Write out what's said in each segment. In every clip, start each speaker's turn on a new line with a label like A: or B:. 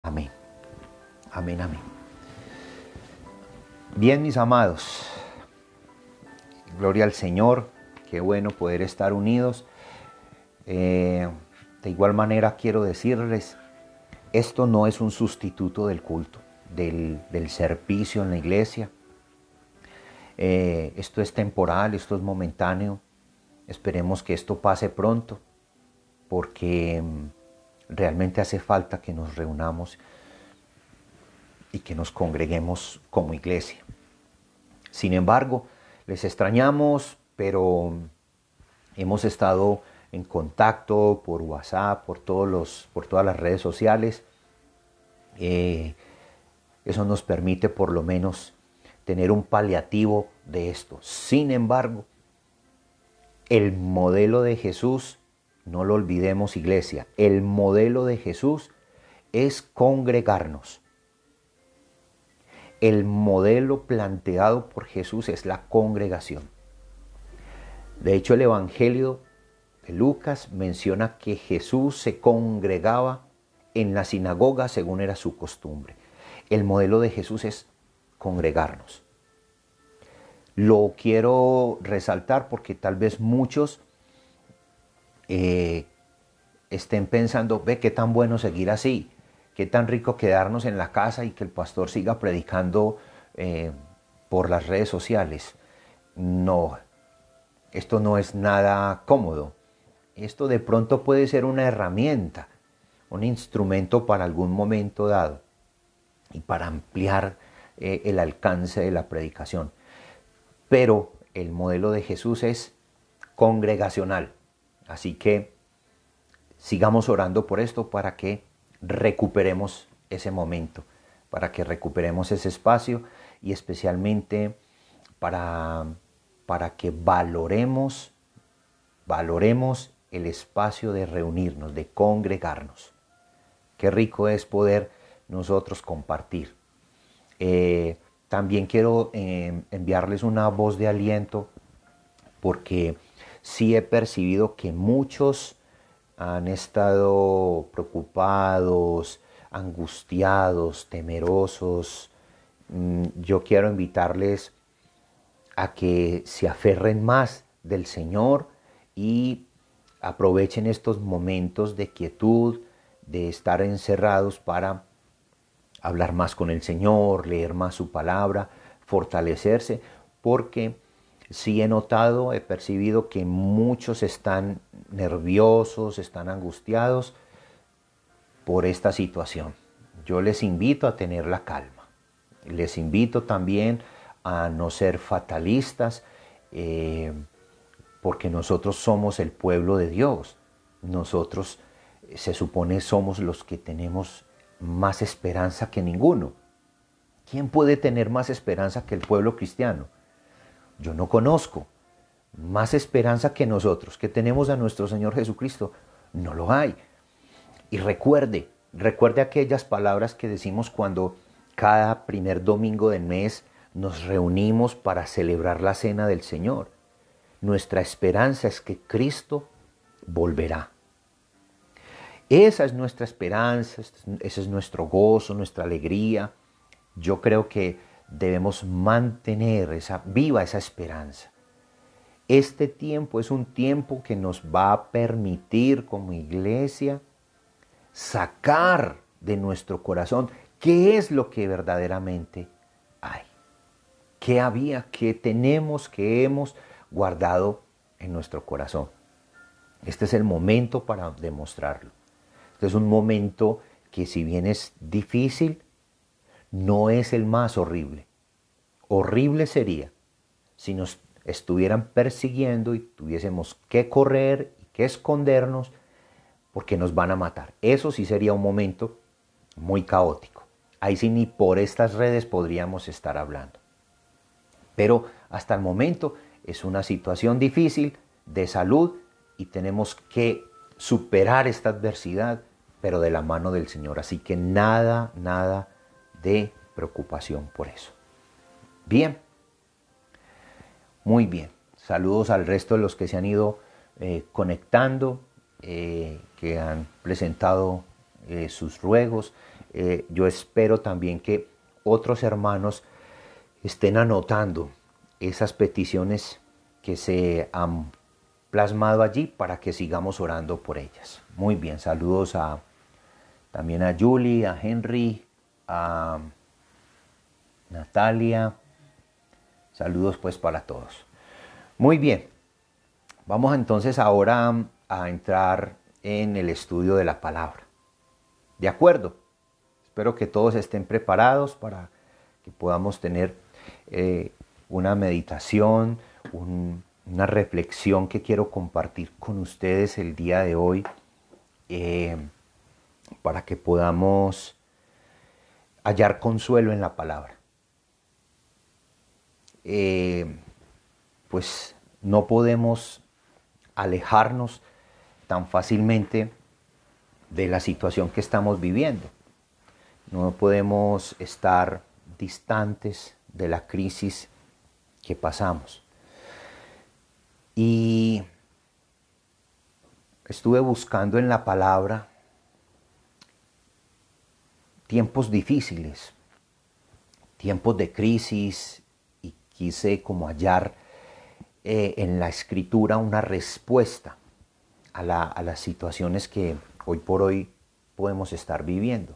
A: Amén, amén, amén. Bien, mis amados, gloria al Señor, qué bueno poder estar unidos. De igual manera quiero decirles, esto no es un sustituto del culto, del servicio en la iglesia. Esto es temporal, esto es momentáneo. Esperemos que esto pase pronto, porque realmente hace falta que nos reunamos y que nos congreguemos como iglesia. Sin embargo, les extrañamos, pero hemos estado en contacto por WhatsApp, por todas las redes sociales. Eso nos permite por lo menos tener un paliativo de esto. Sin embargo, el modelo de Jesús, no lo olvidemos, iglesia, el modelo de Jesús es congregarnos. El modelo planteado por Jesús es la congregación. De hecho, el Evangelio de Lucas menciona que Jesús se congregaba en la sinagoga según era su costumbre. El modelo de Jesús es congregarnos. Lo quiero resaltar porque tal vez muchos estén pensando, ve qué tan bueno seguir así, qué tan rico quedarnos en la casa y que el pastor siga predicando por las redes sociales. No, esto no es nada cómodo. Esto de pronto puede ser una herramienta, un instrumento para algún momento dado y para ampliar el alcance de la predicación. Pero el modelo de Jesús es congregacional. Así que sigamos orando por esto para que recuperemos ese momento, para que recuperemos ese espacio y especialmente para que valoremos el espacio de reunirnos, de congregarnos. Qué rico es poder nosotros compartir. También quiero enviarles una voz de aliento porque sí he percibido que muchos han estado preocupados, angustiados, temerosos. Yo quiero invitarles a que se aferren más del Señor y aprovechen estos momentos de quietud, de estar encerrados para hablar más con el Señor, leer más su palabra, fortalecerse, porque sí he notado, he percibido que muchos están nerviosos, están angustiados por esta situación. Yo les invito a tener la calma. Les invito también a no ser fatalistas, porque nosotros somos el pueblo de Dios. Nosotros se supone somos los que tenemos más esperanza que ninguno. ¿Quién puede tener más esperanza que el pueblo cristiano? Yo no conozco más esperanza que nosotros, que tenemos a nuestro Señor Jesucristo. No lo hay. Y recuerde aquellas palabras que decimos cuando cada primer domingo del mes nos reunimos para celebrar la cena del Señor. Nuestra esperanza es que Cristo volverá. Esa es nuestra esperanza, ese es nuestro gozo, nuestra alegría. Yo creo que debemos mantener viva esa esperanza. Este tiempo es un tiempo que nos va a permitir como iglesia sacar de nuestro corazón qué es lo que verdaderamente hay. ¿Qué había, qué tenemos, qué hemos guardado en nuestro corazón? Este es el momento para demostrarlo. Este es un momento que, si bien es difícil, no es el más horrible. Horrible sería si nos estuvieran persiguiendo y tuviésemos que correr y que escondernos porque nos van a matar. Eso sí sería un momento muy caótico. Ahí sí ni por estas redes podríamos estar hablando. Pero hasta el momento es una situación difícil de salud y tenemos que superar esta adversidad, pero de la mano del Señor. Así que nada de preocupación por eso. Bien, muy bien. Saludos al resto de los que se han ido conectando, que han presentado sus ruegos. Yo espero también que otros hermanos estén anotando esas peticiones que se han plasmado allí para que sigamos orando por ellas. Muy bien, saludos también a Julie, a Henry, a Natalia. Saludos pues para todos. Muy bien, vamos entonces ahora a entrar en el estudio de la palabra. ¿De acuerdo? Espero que todos estén preparados para que podamos tener una meditación, una reflexión que quiero compartir con ustedes el día de hoy, para que podamos hallar consuelo en la palabra. Pues no podemos alejarnos tan fácilmente de la situación que estamos viviendo. No podemos estar distantes de la crisis que pasamos. Y estuve buscando en la palabra tiempos difíciles, tiempos de crisis, y quise como hallar en la escritura una respuesta a las situaciones que hoy por hoy podemos estar viviendo.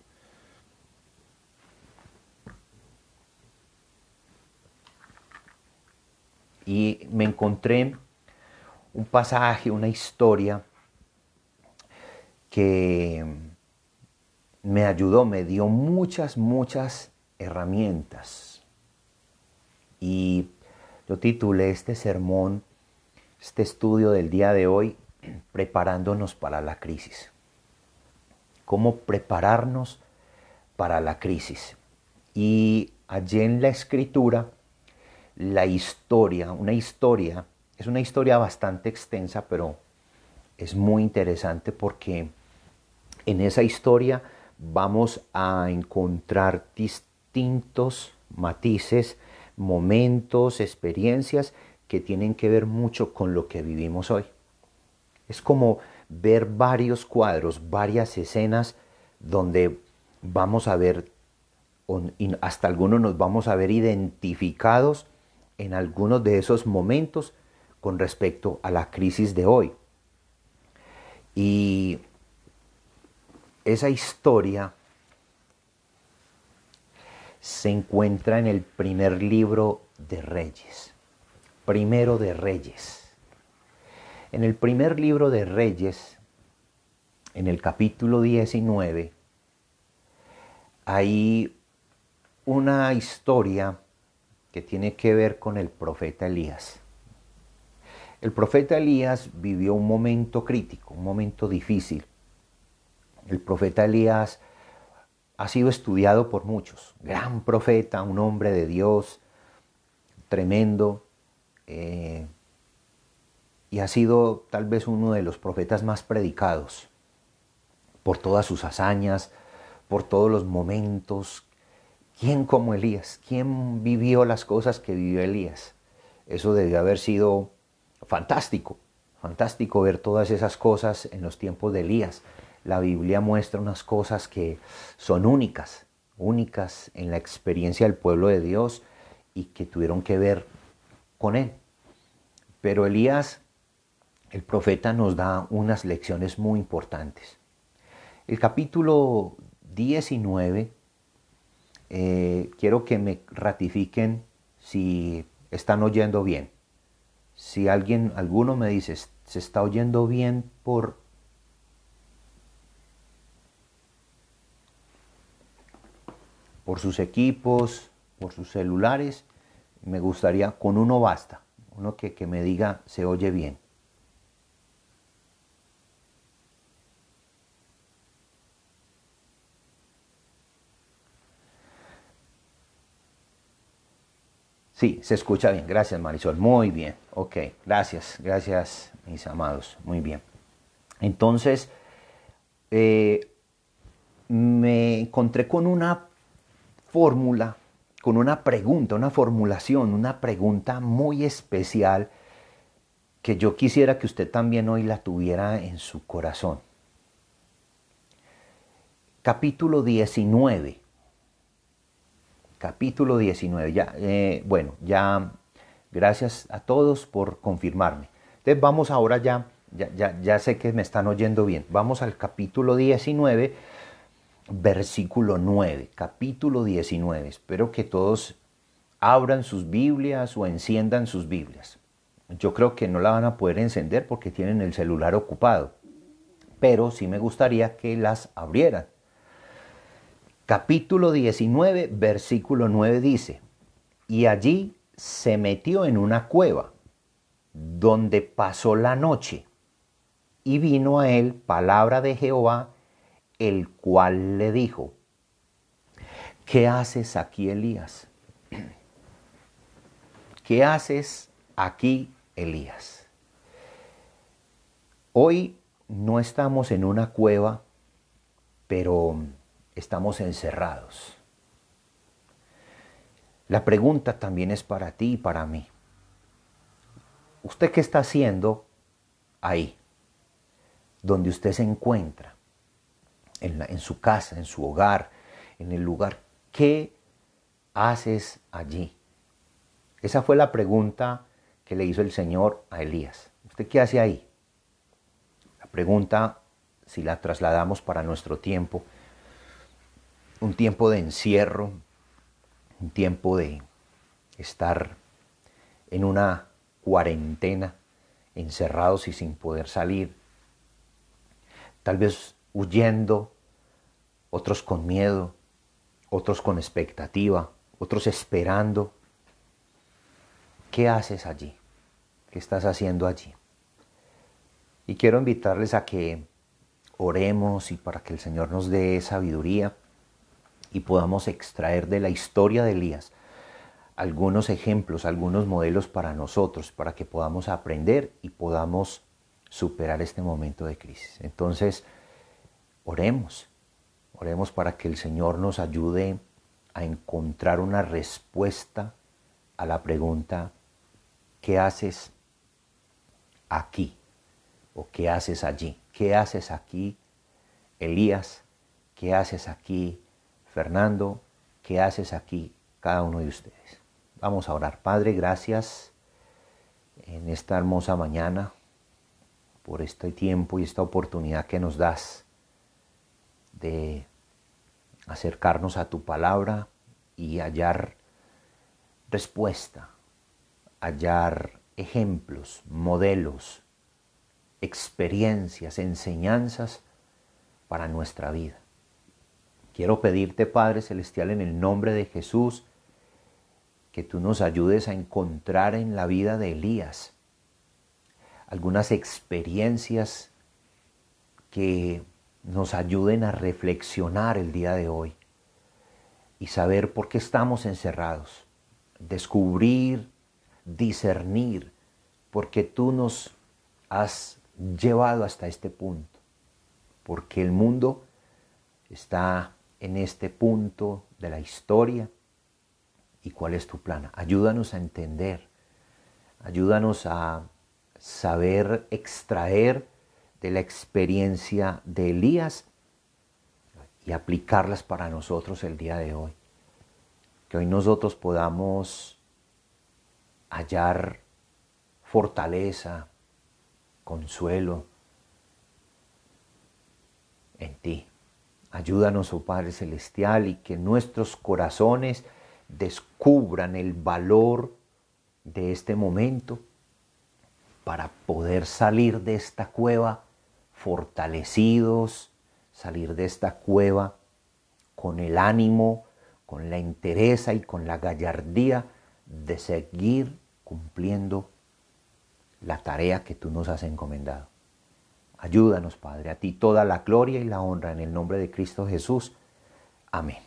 A: Y me encontré un pasaje, una historia que me ayudó, me dio muchas herramientas. Y yo titulé este sermón, este estudio del día de hoy, preparándonos para la crisis. ¿Cómo prepararnos para la crisis? Y allí en la escritura, la historia, es una historia bastante extensa, pero es muy interesante porque en esa historia vamos a encontrar distintos matices, momentos, experiencias que tienen que ver mucho con lo que vivimos hoy. Es como ver varios cuadros, varias escenas donde vamos a ver, hasta algunos nos vamos a ver identificados en algunos de esos momentos con respecto a la crisis de hoy. Y esa historia se encuentra en el primer libro de Reyes, primero de Reyes. En el primer libro de Reyes, en el capítulo 19, hay una historia que tiene que ver con el profeta Elías. El profeta Elías vivió un momento crítico, un momento difícil. El profeta Elías ha sido estudiado por muchos. Gran profeta, un hombre de Dios, tremendo, y ha sido tal vez uno de los profetas más predicados por todas sus hazañas, por todos los momentos. ¿Quién como Elías? ¿Quién vivió las cosas que vivió Elías? Eso debió haber sido fantástico, fantástico ver todas esas cosas en los tiempos de Elías. La Biblia muestra unas cosas que son únicas, únicas en la experiencia del pueblo de Dios y que tuvieron que ver con él. Pero Elías, el profeta, nos da unas lecciones muy importantes. El capítulo 19, quiero que me ratifiquen si están oyendo bien. Si alguno me dice, ¿se está oyendo bien por sus equipos, por sus celulares? Me gustaría, con uno basta, uno que me diga, se oye bien. Sí, se escucha bien. Gracias, Marisol. Muy bien. Ok, gracias, mis amados. Muy bien. Entonces, me encontré con una fórmula, con una pregunta, una formulación, una pregunta muy especial que yo quisiera que usted también hoy la tuviera en su corazón. Capítulo 19. Capítulo 19. Ya, bueno, ya gracias a todos por confirmarme. Entonces vamos ahora ya sé que me están oyendo bien. Vamos al capítulo 19, versículo 9. Capítulo 19. Espero que todos abran sus Biblias o enciendan sus Biblias. Yo creo que no la van a poder encender porque tienen el celular ocupado, pero sí me gustaría que las abrieran. Capítulo 19, versículo 9 dice: y allí se metió en una cueva, donde pasó la noche, y vino a él palabra de Jehová, el cual le dijo: ¿qué haces aquí, Elías? ¿Qué haces aquí, Elías? Hoy no estamos en una cueva, pero estamos encerrados. La pregunta también es para ti y para mí. ¿Usted qué está haciendo ahí, donde usted se encuentra? En su casa, en su hogar, en el lugar. ¿Qué haces allí? Esa fue la pregunta que le hizo el Señor a Elías. ¿Usted qué hace ahí? La pregunta, si la trasladamos para nuestro tiempo, un tiempo de encierro, un tiempo de estar en una cuarentena, encerrados y sin poder salir, tal vez huyendo, otros con miedo, otros con expectativa, otros esperando. ¿Qué haces allí? ¿Qué estás haciendo allí? Y quiero invitarles a que oremos y para que el Señor nos dé sabiduría y podamos extraer de la historia de Elías algunos ejemplos, algunos modelos para nosotros, para que podamos aprender y podamos superar este momento de crisis. Entonces, oremos para que el Señor nos ayude a encontrar una respuesta a la pregunta: ¿qué haces aquí? ¿O qué haces allí? ¿Qué haces aquí, Elías? ¿Qué haces aquí, Fernando? ¿Qué haces aquí, cada uno de ustedes? Vamos a orar. Padre, gracias en esta hermosa mañana por este tiempo y esta oportunidad que nos das de acercarnos a tu palabra y hallar respuesta, hallar ejemplos, modelos, experiencias, enseñanzas para nuestra vida. Quiero pedirte, Padre Celestial, en el nombre de Jesús, que tú nos ayudes a encontrar en la vida de Elías algunas experiencias que nos ayuden a reflexionar el día de hoy y saber por qué estamos encerrados, descubrir, discernir, porque tú nos has llevado hasta este punto, porque el mundo está en este punto de la historia. ¿Y cuál es tu plan? Ayúdanos a entender, ayúdanos a saber extraer de la experiencia de Elías y aplicarlas para nosotros el día de hoy. Que hoy nosotros podamos hallar fortaleza, consuelo en ti. Ayúdanos, oh Padre Celestial, y que nuestros corazones descubran el valor de este momento para poder salir de esta cueva fortalecidos, salir de esta cueva con el ánimo, con la entereza y con la gallardía de seguir cumpliendo la tarea que tú nos has encomendado. Ayúdanos, Padre, a ti toda la gloria y la honra en el nombre de Cristo Jesús. Amén.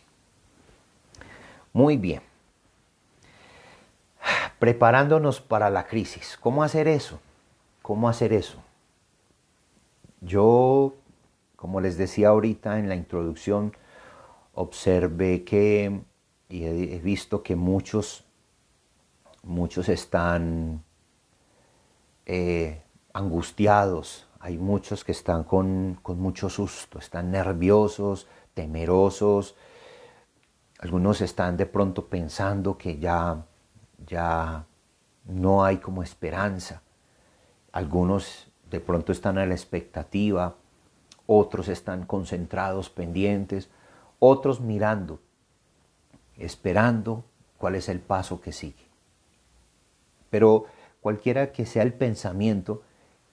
A: Muy bien. Preparándonos para la crisis. ¿Cómo hacer eso? ¿Cómo hacer eso? Yo, como les decía ahorita en la introducción, observé que y he visto que muchos están angustiados. Hay muchos que están con mucho susto, están nerviosos, temerosos. Algunos están de pronto pensando que ya no hay como esperanza. Algunos de pronto están a la expectativa, otros están concentrados, pendientes, otros mirando, esperando cuál es el paso que sigue. Pero cualquiera que sea el pensamiento,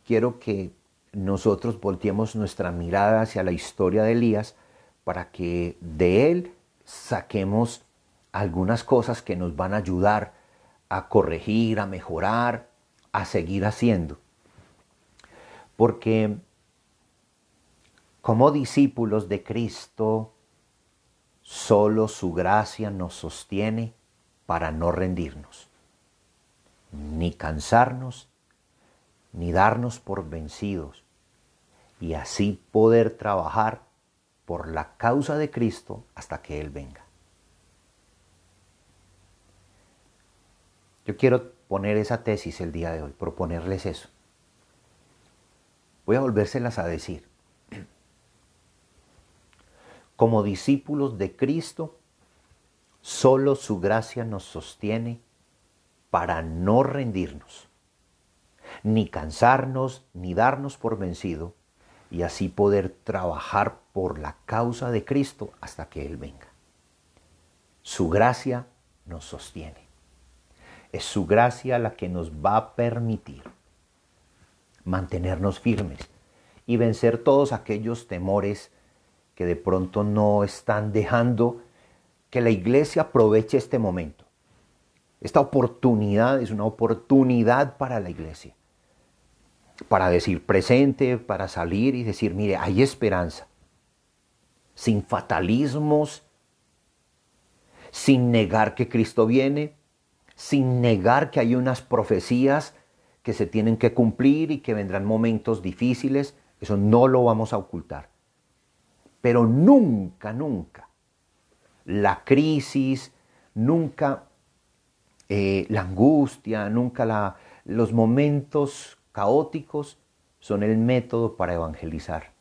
A: quiero que nosotros volteemos nuestra mirada hacia la historia de Elías para que de él saquemos algunas cosas que nos van a ayudar a corregir, a mejorar, a seguir haciendo. Porque como discípulos de Cristo, solo su gracia nos sostiene para no rendirnos, ni cansarnos, ni darnos por vencidos, y así poder trabajar por la causa de Cristo hasta que Él venga. Yo quiero poner esa tesis el día de hoy, proponerles eso. Voy a volvérselas a decir. Como discípulos de Cristo, solo su gracia nos sostiene para no rendirnos, ni cansarnos, ni darnos por vencido, y así poder trabajar por la causa de Cristo hasta que Él venga. Su gracia nos sostiene. Es su gracia la que nos va a permitir mantenernos firmes y vencer todos aquellos temores que de pronto no están dejando que la iglesia aproveche este momento. Esta oportunidad es una oportunidad para la iglesia, para decir presente, para salir y decir, mire, hay esperanza, sin fatalismos, sin negar que Cristo viene, sin negar que hay unas profecías que se tienen que cumplir y que vendrán momentos difíciles. Eso no lo vamos a ocultar. Pero nunca, nunca la crisis, nunca la angustia, nunca los momentos caóticos son el método para evangelizar.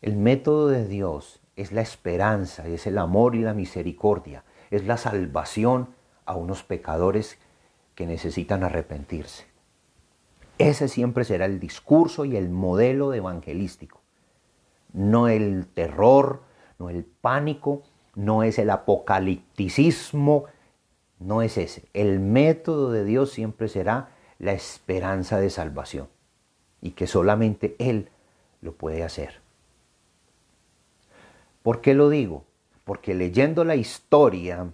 A: El método de Dios es la esperanza, es el amor y la misericordia, es la salvación a unos pecadores que necesitan arrepentirse. Ese siempre será el discurso y el modelo evangelístico. No el terror, no el pánico, no es el apocalipticismo, no es ese. El método de Dios siempre será la esperanza de salvación y que solamente Él lo puede hacer. ¿Por qué lo digo? Porque leyendo la historia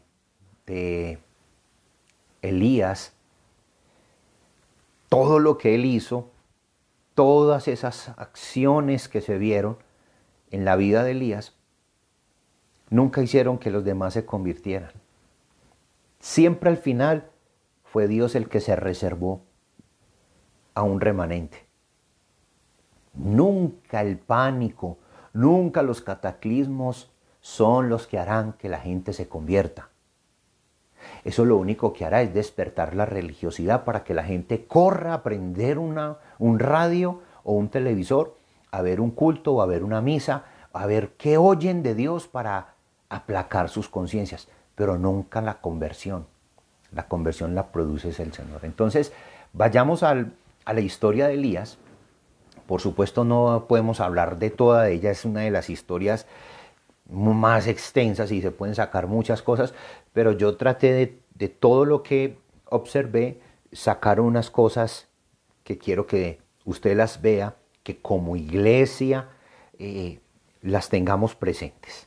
A: de Elías, todo lo que él hizo, todas esas acciones que se vieron en la vida de Elías, nunca hicieron que los demás se convirtieran. Siempre al final fue Dios el que se reservó a un remanente. Nunca el pánico, nunca los cataclismos son los que harán que la gente se convierta. Eso lo único que hará es despertar la religiosidad para que la gente corra a prender un radio o un televisor, a ver un culto o a ver una misa, a ver qué oyen de Dios para aplacar sus conciencias, pero nunca la conversión. La conversión la produce el Señor. Entonces, vayamos a la historia de Elías. Por supuesto, no podemos hablar de toda ella, es una de las historias más extensas y se pueden sacar muchas cosas, pero yo traté de todo lo que observé, sacar unas cosas que quiero que usted las vea, que como iglesia las tengamos presentes.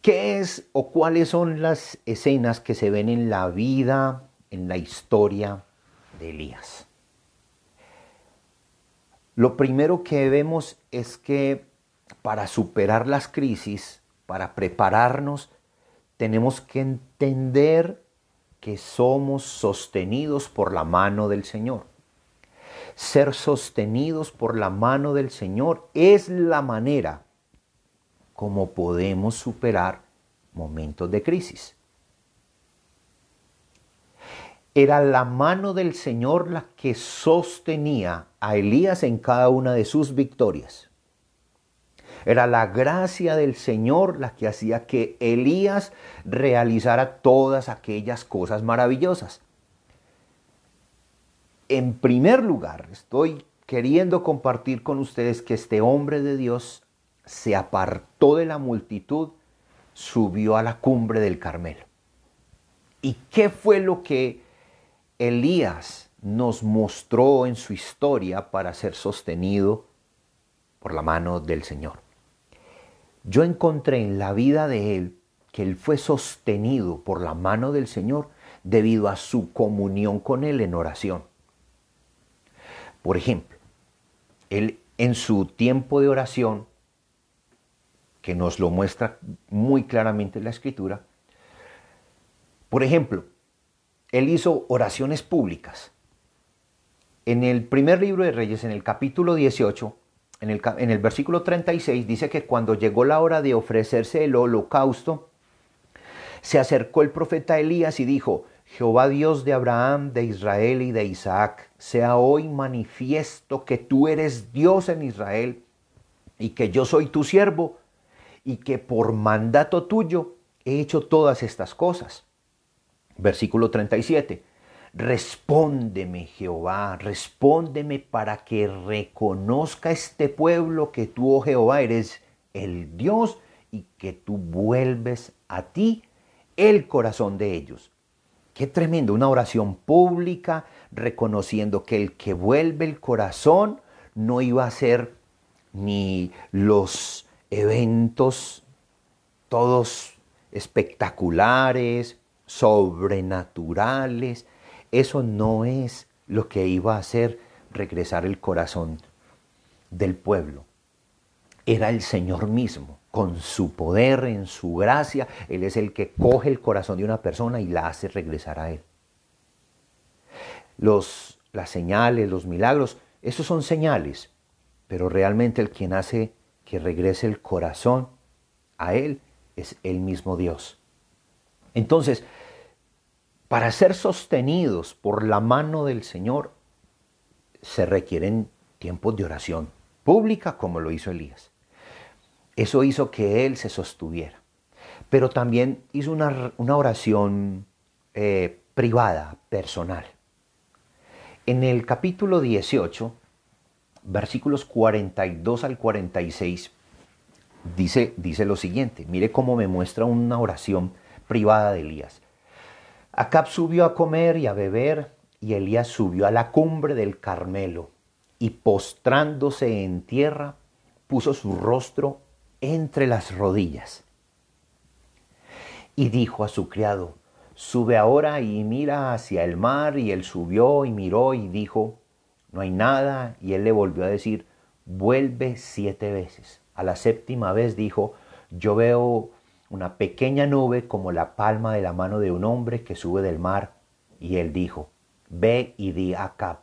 A: ¿Qué es o cuáles son las escenas que se ven en la vida, en la historia de Elías? Lo primero que vemos es que para superar las crisis, para prepararnos, tenemos que entender que somos sostenidos por la mano del Señor. Ser sostenidos por la mano del Señor es la manera como podemos superar momentos de crisis. Era la mano del Señor la que sostenía a Elías en cada una de sus victorias. Era la gracia del Señor la que hacía que Elías realizara todas aquellas cosas maravillosas. En primer lugar, estoy queriendo compartir con ustedes que este hombre de Dios se apartó de la multitud, subió a la cumbre del Carmelo. ¿Y qué fue lo que Elías nos mostró en su historia para ser sostenido por la mano del Señor? Yo encontré en la vida de él que él fue sostenido por la mano del Señor debido a su comunión con él en oración. Por ejemplo, él en su tiempo de oración, que nos lo muestra muy claramente en la Escritura, por ejemplo, él hizo oraciones públicas. En el primer libro de Reyes, en el capítulo 18, en el versículo 36, dice que cuando llegó la hora de ofrecerse el holocausto, se acercó el profeta Elías y dijo: Jehová Dios de Abraham, de Israel y de Isaac, sea hoy manifiesto que tú eres Dios en Israel y que yo soy tu siervo y que por mandato tuyo he hecho todas estas cosas. Versículo 37. Respóndeme, Jehová, respóndeme para que reconozca este pueblo que tú, oh Jehová, eres el Dios y que tú vuelves a ti el corazón de ellos. Qué tremendo, una oración pública reconociendo que el que vuelve el corazón no iba a ser ni los eventos todos espectaculares, sobrenaturales. Eso no es lo que iba a hacer regresar el corazón del pueblo. Era el Señor mismo, con su poder, en su gracia. Él es el que coge el corazón de una persona y la hace regresar a Él. Las señales, los milagros, esos son señales, pero realmente el quien hace que regrese el corazón a Él es el mismo Dios. Entonces, para ser sostenidos por la mano del Señor, se requieren tiempos de oración pública como lo hizo Elías. Eso hizo que él se sostuviera. Pero también hizo una oración privada, personal. En el capítulo 18, versículos 42 al 46, dice lo siguiente. Mire cómo me muestra una oración privada de Elías. Acab subió a comer y a beber, y Elías subió a la cumbre del Carmelo, y postrándose en tierra, puso su rostro entre las rodillas. Y dijo a su criado: sube ahora y mira hacia el mar. Y él subió y miró y dijo: no hay nada. Y él le volvió a decir: vuelve 7 veces. A la 7ª vez dijo: yo veo una pequeña nube como la palma de la mano de un hombre que sube del mar. Y él dijo: ve y di a Acab: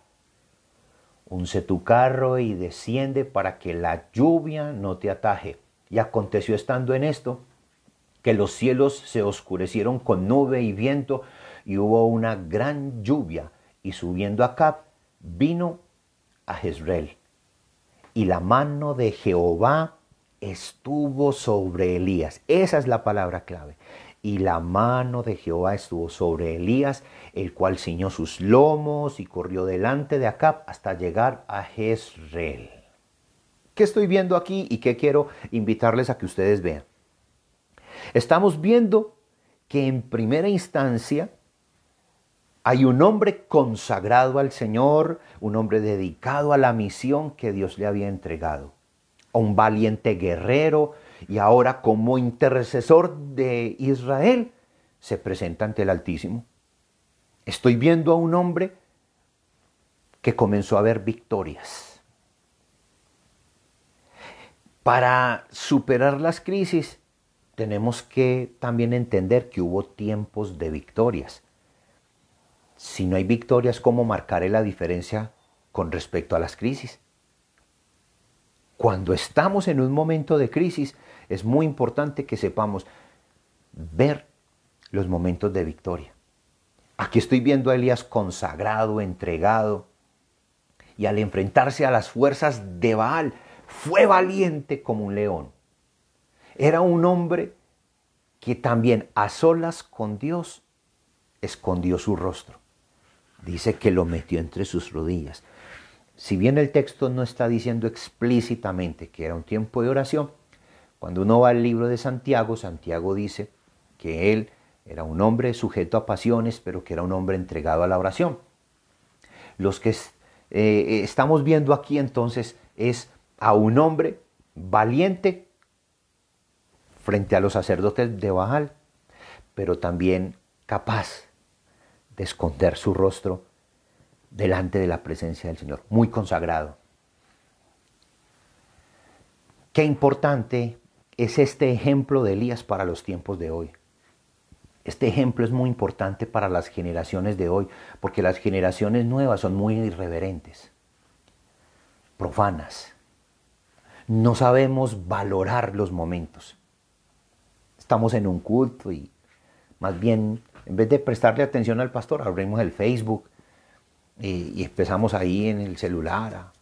A: unce tu carro y desciende para que la lluvia no te ataje. Y aconteció estando en esto, que los cielos se oscurecieron con nube y viento, y hubo una gran lluvia, y subiendo Acab, vino a Jezreel. Y la mano de Jehová estuvo sobre Elías. Esa es la palabra clave. Y la mano de Jehová estuvo sobre Elías, el cual ciñó sus lomos y corrió delante de Acab hasta llegar a Jezreel. ¿Qué estoy viendo aquí y qué quiero invitarles a que ustedes vean? Estamos viendo que en primera instancia hay un hombre consagrado al Señor, un hombre dedicado a la misión que Dios le había entregado, un valiente guerrero, y ahora como intercesor de Israel se presenta ante el Altísimo. Estoy viendo a un hombre que comenzó a ver victorias. Para superar las crisis tenemos que también entender que hubo tiempos de victorias. Si no hay victorias, ¿cómo marcaré la diferencia con respecto a las crisis? Cuando estamos en un momento de crisis, es muy importante que sepamos ver los momentos de victoria. Aquí estoy viendo a Elías consagrado, entregado, y al enfrentarse a las fuerzas de Baal, fue valiente como un león. Era un hombre que también a solas con Dios escondió su rostro. Dice que lo metió entre sus rodillas. Si bien el texto no está diciendo explícitamente que era un tiempo de oración, cuando uno va al libro de Santiago, Santiago dice que él era un hombre sujeto a pasiones, pero que era un hombre entregado a la oración. Los que estamos viendo aquí entonces es a un hombre valiente frente a los sacerdotes de Baal, pero también capaz de esconder su rostro delante de la presencia del Señor, muy consagrado. Qué importante es este ejemplo de Elías para los tiempos de hoy. Este ejemplo es muy importante para las generaciones de hoy, porque las generaciones nuevas son muy irreverentes, profanas. No sabemos valorar los momentos. Estamos en un culto y más bien, en vez de prestarle atención al pastor, abrimos el Facebook y empezamos ahí en el celular a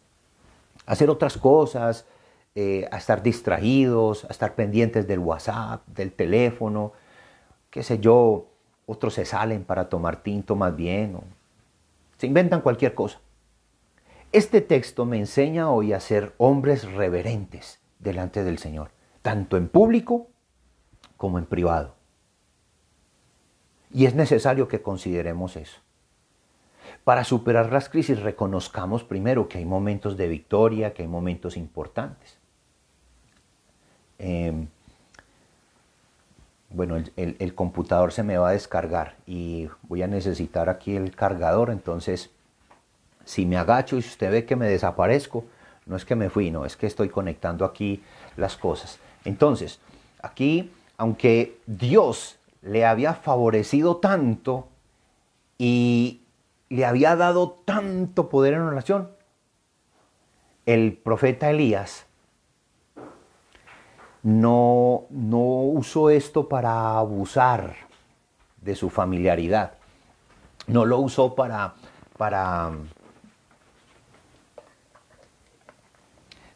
A: hacer otras cosas, a estar distraídos, a estar pendientes del WhatsApp, del teléfono, qué sé yo. Otros se salen para tomar tinto más bien, o se inventan cualquier cosa. Este texto me enseña hoy a ser hombres reverentes delante del Señor, tanto en público como en privado. Y es necesario que consideremos eso. Para superar las crisis reconozcamos primero que hay momentos de victoria, que hay momentos importantes. Bueno, el computador se me va a descargar y voy a necesitar aquí el cargador, entonces si me agacho y si usted ve que me desaparezco, no es que me fui, no, es que estoy conectando aquí las cosas. Entonces, aquí, aunque Dios le había favorecido tanto y le había dado tanto poder en oración, el profeta Elías no usó esto para abusar de su familiaridad. No lo usó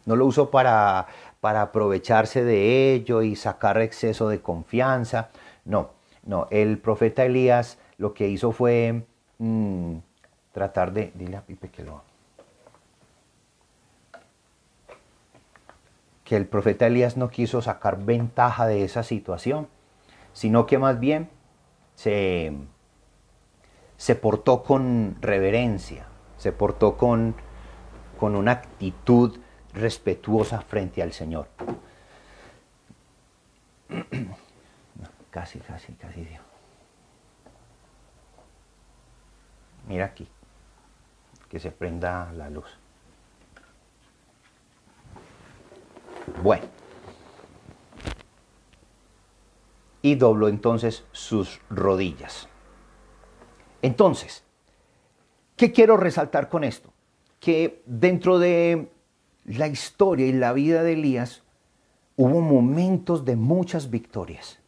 A: no lo usó para aprovecharse de ello y sacar exceso de confianza. No, no. El profeta Elías lo que hizo fue tratar de... Dile a Pipe que el profeta Elías no quiso sacar ventaja de esa situación, sino que más bien se portó con reverencia, se portó con una actitud respetuosa frente al Señor. Casi dio. Mira aquí, que se prenda la luz. Bueno. Y dobló entonces sus rodillas. Entonces, ¿qué quiero resaltar con esto? Que dentro de la historia y la vida de Elías hubo momentos de muchas victorias.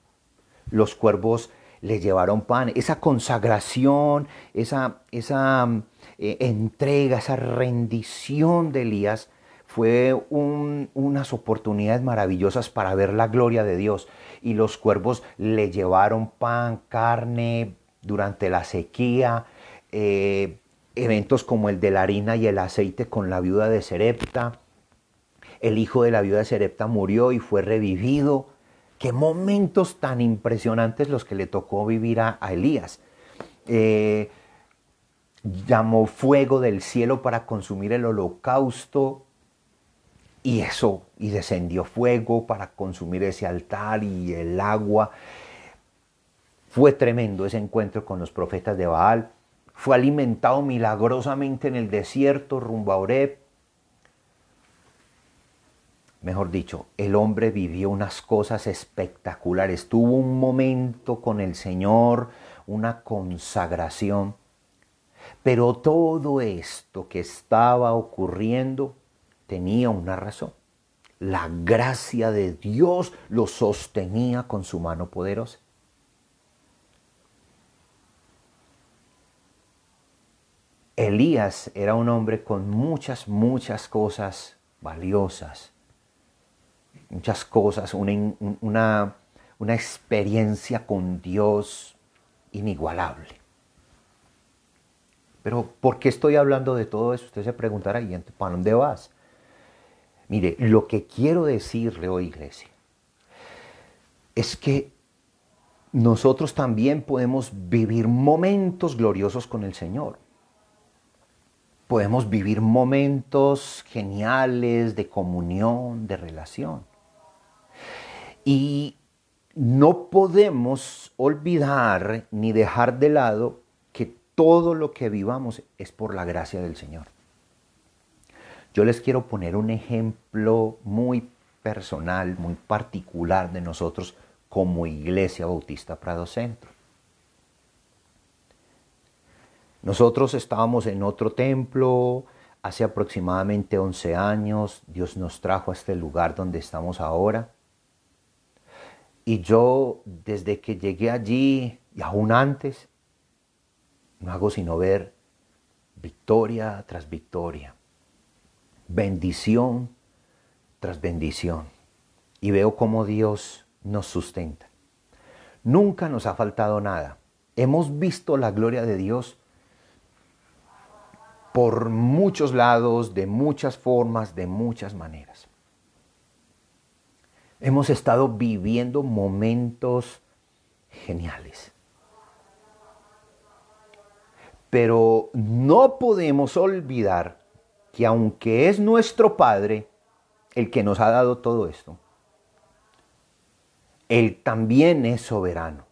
A: Los cuervos le llevaron pan, esa consagración, esa entrega, esa rendición de Elías fue unas oportunidades maravillosas para ver la gloria de Dios. Y los cuervos le llevaron pan, carne durante la sequía, eventos como el de la harina y el aceite con la viuda de Serepta. El hijo de la viuda de Serepta murió y fue revivido. Qué momentos tan impresionantes los que le tocó vivir a Elías. Llamó fuego del cielo para consumir el holocausto y descendió fuego para consumir ese altar y el agua. Fue tremendo ese encuentro con los profetas de Baal. Fue alimentado milagrosamente en el desierto rumbo a Horeb. Mejor dicho, el hombre vivió unas cosas espectaculares. Tuvo un momento con el Señor, una consagración. Pero todo esto que estaba ocurriendo tenía una razón. La gracia de Dios lo sostenía con su mano poderosa. Elías era un hombre con muchas cosas valiosas, muchas cosas, una experiencia con Dios inigualable. Pero ¿por qué estoy hablando de todo eso? Usted se preguntará, ¿y para dónde vas? Mire, lo que quiero decirle hoy, iglesia, es que nosotros también podemos vivir momentos gloriosos con el Señor. Podemos vivir momentos geniales de comunión, de relación. Y no podemos olvidar ni dejar de lado que todo lo que vivamos es por la gracia del Señor. Yo les quiero poner un ejemplo muy personal, muy particular de nosotros como Iglesia Bautista Prado Centro. Nosotros estábamos en otro templo hace aproximadamente 11 años. Dios nos trajo a este lugar donde estamos ahora. Y yo, desde que llegué allí, y aún antes, no hago sino ver victoria tras victoria, bendición tras bendición. Y veo cómo Dios nos sustenta. Nunca nos ha faltado nada. Hemos visto la gloria de Dios por muchos lados, de muchas formas, de muchas maneras. Hemos estado viviendo momentos geniales. Pero no podemos olvidar que aunque es nuestro Padre el que nos ha dado todo esto, Él también es soberano.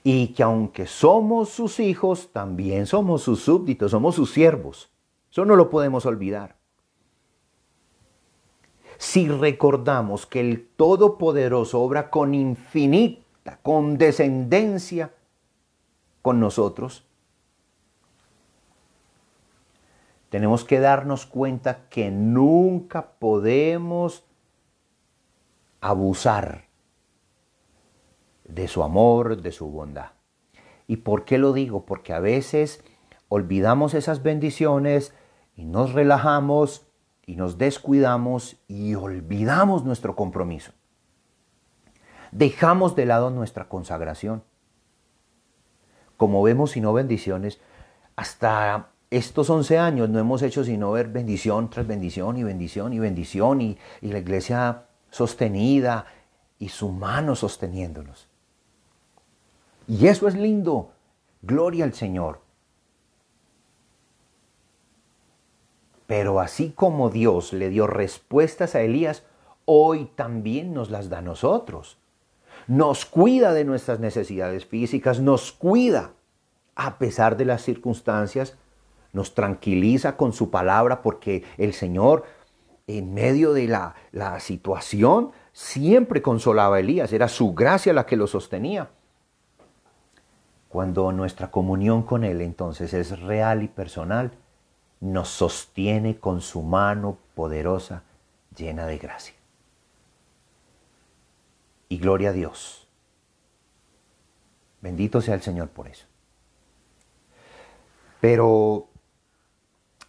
A: Y que aunque somos sus hijos, también somos sus súbditos, somos sus siervos. Eso no lo podemos olvidar. Si recordamos que el Todopoderoso obra con infinita condescendencia con nosotros, tenemos que darnos cuenta que nunca podemos abusar de su amor, de su bondad. ¿Y por qué lo digo? Porque a veces olvidamos esas bendiciones y nos relajamos y nos descuidamos y olvidamos nuestro compromiso. Dejamos de lado nuestra consagración. Como vemos, sino bendiciones, hasta estos 11 años no hemos hecho sino ver bendición tras bendición y bendición y bendición y la iglesia sostenida y su mano sosteniéndonos. Y eso es lindo. Gloria al Señor. Pero así como Dios le dio respuestas a Elías, hoy también nos las da a nosotros. Nos cuida de nuestras necesidades físicas, nos cuida a pesar de las circunstancias, nos tranquiliza con su palabra porque el Señor en medio de la situación siempre consolaba a Elías, era su gracia la que lo sostenía. Cuando nuestra comunión con Él entonces es real y personal, nos sostiene con su mano poderosa llena de gracia. Y gloria a Dios. Bendito sea el Señor por eso. Pero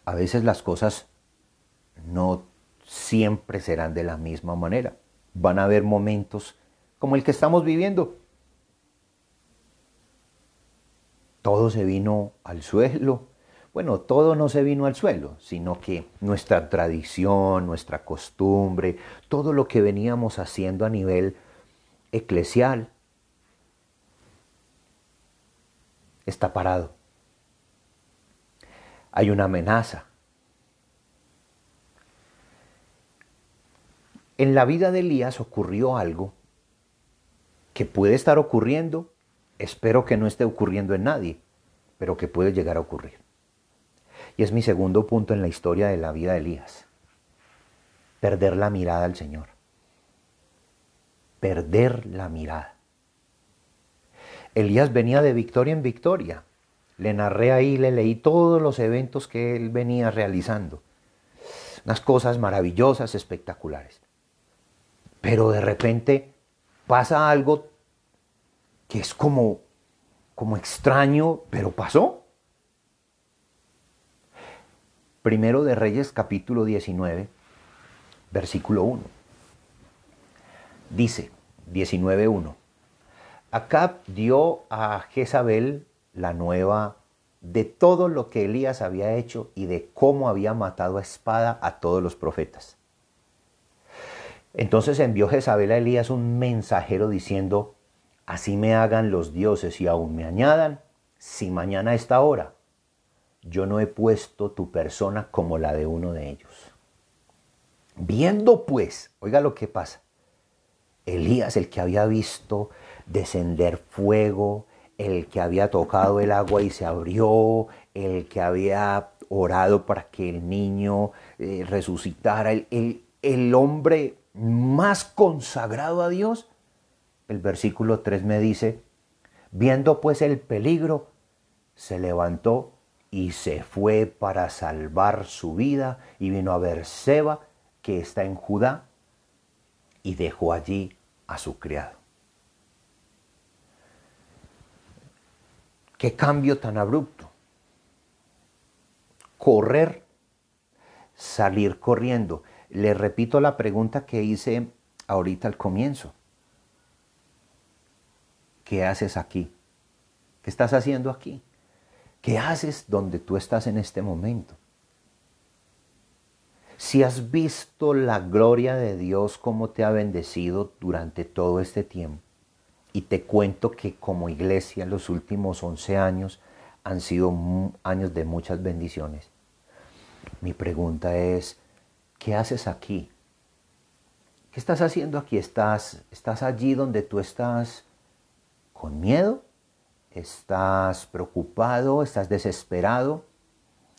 A: a veces las cosas no siempre serán de la misma manera. Van a haber momentos como el que estamos viviendo. Todo se vino al suelo. Bueno, todo no se vino al suelo, sino que nuestra tradición, nuestra costumbre, todo lo que veníamos haciendo a nivel eclesial está parado. Hay una amenaza. En la vida de Elías ocurrió algo que puede estar ocurriendo, espero que no esté ocurriendo en nadie, pero que puede llegar a ocurrir. Y es mi segundo punto en la historia de la vida de Elías. Perder la mirada al Señor. Perder la mirada. Elías venía de victoria en victoria. Le narré ahí, le leí todos los eventos que él venía realizando. Unas cosas maravillosas, espectaculares. Pero de repente pasa algo que es como extraño, pero pasó. Primero de Reyes capítulo 19, versículo 1. Dice 19:1. Acab dio a Jezabel la nueva de todo lo que Elías había hecho y de cómo había matado a espada a todos los profetas. Entonces envió Jezabel a Elías un mensajero diciendo: así me hagan los dioses y aún me añadan, si mañana a esta hora yo no he puesto tu persona como la de uno de ellos. Viendo pues, oiga lo que pasa, Elías, el que había visto descender fuego, el que había tocado el agua y se abrió, el que había orado para que el niño resucitara, el hombre más consagrado a Dios, el versículo 3 me dice: viendo pues el peligro, se levantó y se fue para salvar su vida y vino a Beerseba, que está en Judá, y dejó allí a su criado. Qué cambio tan abrupto. Correr, salir corriendo. Le repito la pregunta que hice ahorita al comienzo. ¿Qué haces aquí? ¿Qué estás haciendo aquí? ¿Qué haces donde tú estás en este momento? Si has visto la gloria de Dios, cómo te ha bendecido durante todo este tiempo, y te cuento que como iglesia los últimos 11 años han sido años de muchas bendiciones. Mi pregunta es: ¿qué haces aquí? ¿Qué estás haciendo aquí? ¿Estás allí donde tú estás con miedo? ¿Estás preocupado? ¿Estás desesperado?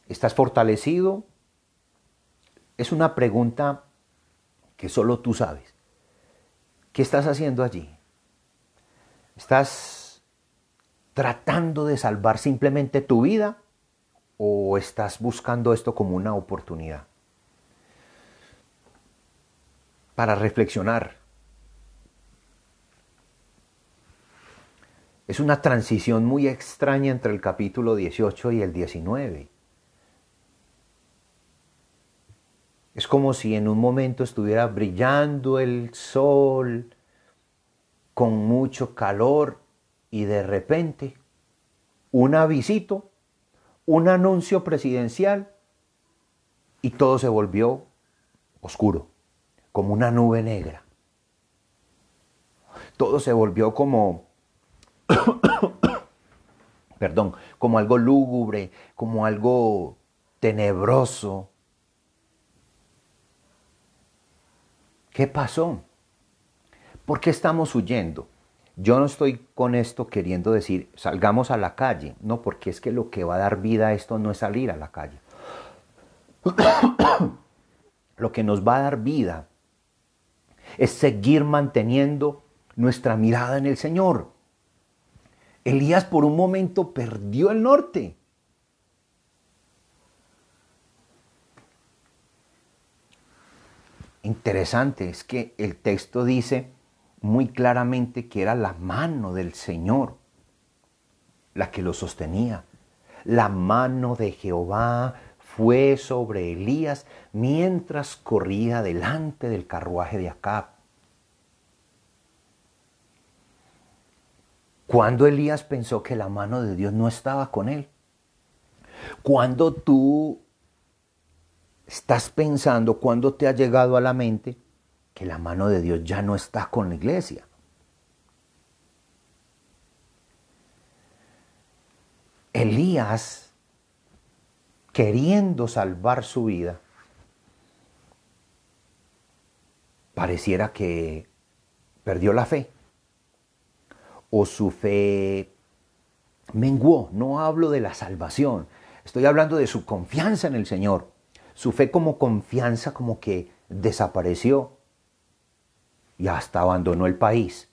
A: ¿Estás fortalecido? Es una pregunta que solo tú sabes. ¿Qué estás haciendo allí? ¿Estás tratando de salvar simplemente tu vida o estás buscando esto como una oportunidad para reflexionar? Es una transición muy extraña entre el capítulo 18 y el 19. Es como si en un momento estuviera brillando el sol con mucho calor y de repente un avisito, un anuncio presidencial y todo se volvió oscuro, como una nube negra. Todo se volvió como, como algo lúgubre, como algo tenebroso. ¿Qué pasó? ¿Por qué estamos huyendo? Yo no estoy con esto queriendo decir salgamos a la calle, no, porque es que lo que va a dar vida a esto no es salir a la calle. Lo que nos va a dar vida es seguir manteniendo nuestra mirada en el Señor. Elías por un momento perdió el norte. Interesante es que el texto dice muy claramente que era la mano del Señor la que lo sostenía. La mano de Jehová fue sobre Elías mientras corría delante del carruaje de Acab. ¿Cuándo Elías pensó que la mano de Dios no estaba con él? Cuando tú estás pensando, cuando te ha llegado a la mente que la mano de Dios ya no está con la iglesia. Elías, queriendo salvar su vida, pareciera que perdió la fe o su fe menguó. No hablo de la salvación, estoy hablando de su confianza en el Señor. Su fe como confianza como que desapareció y hasta abandonó el país.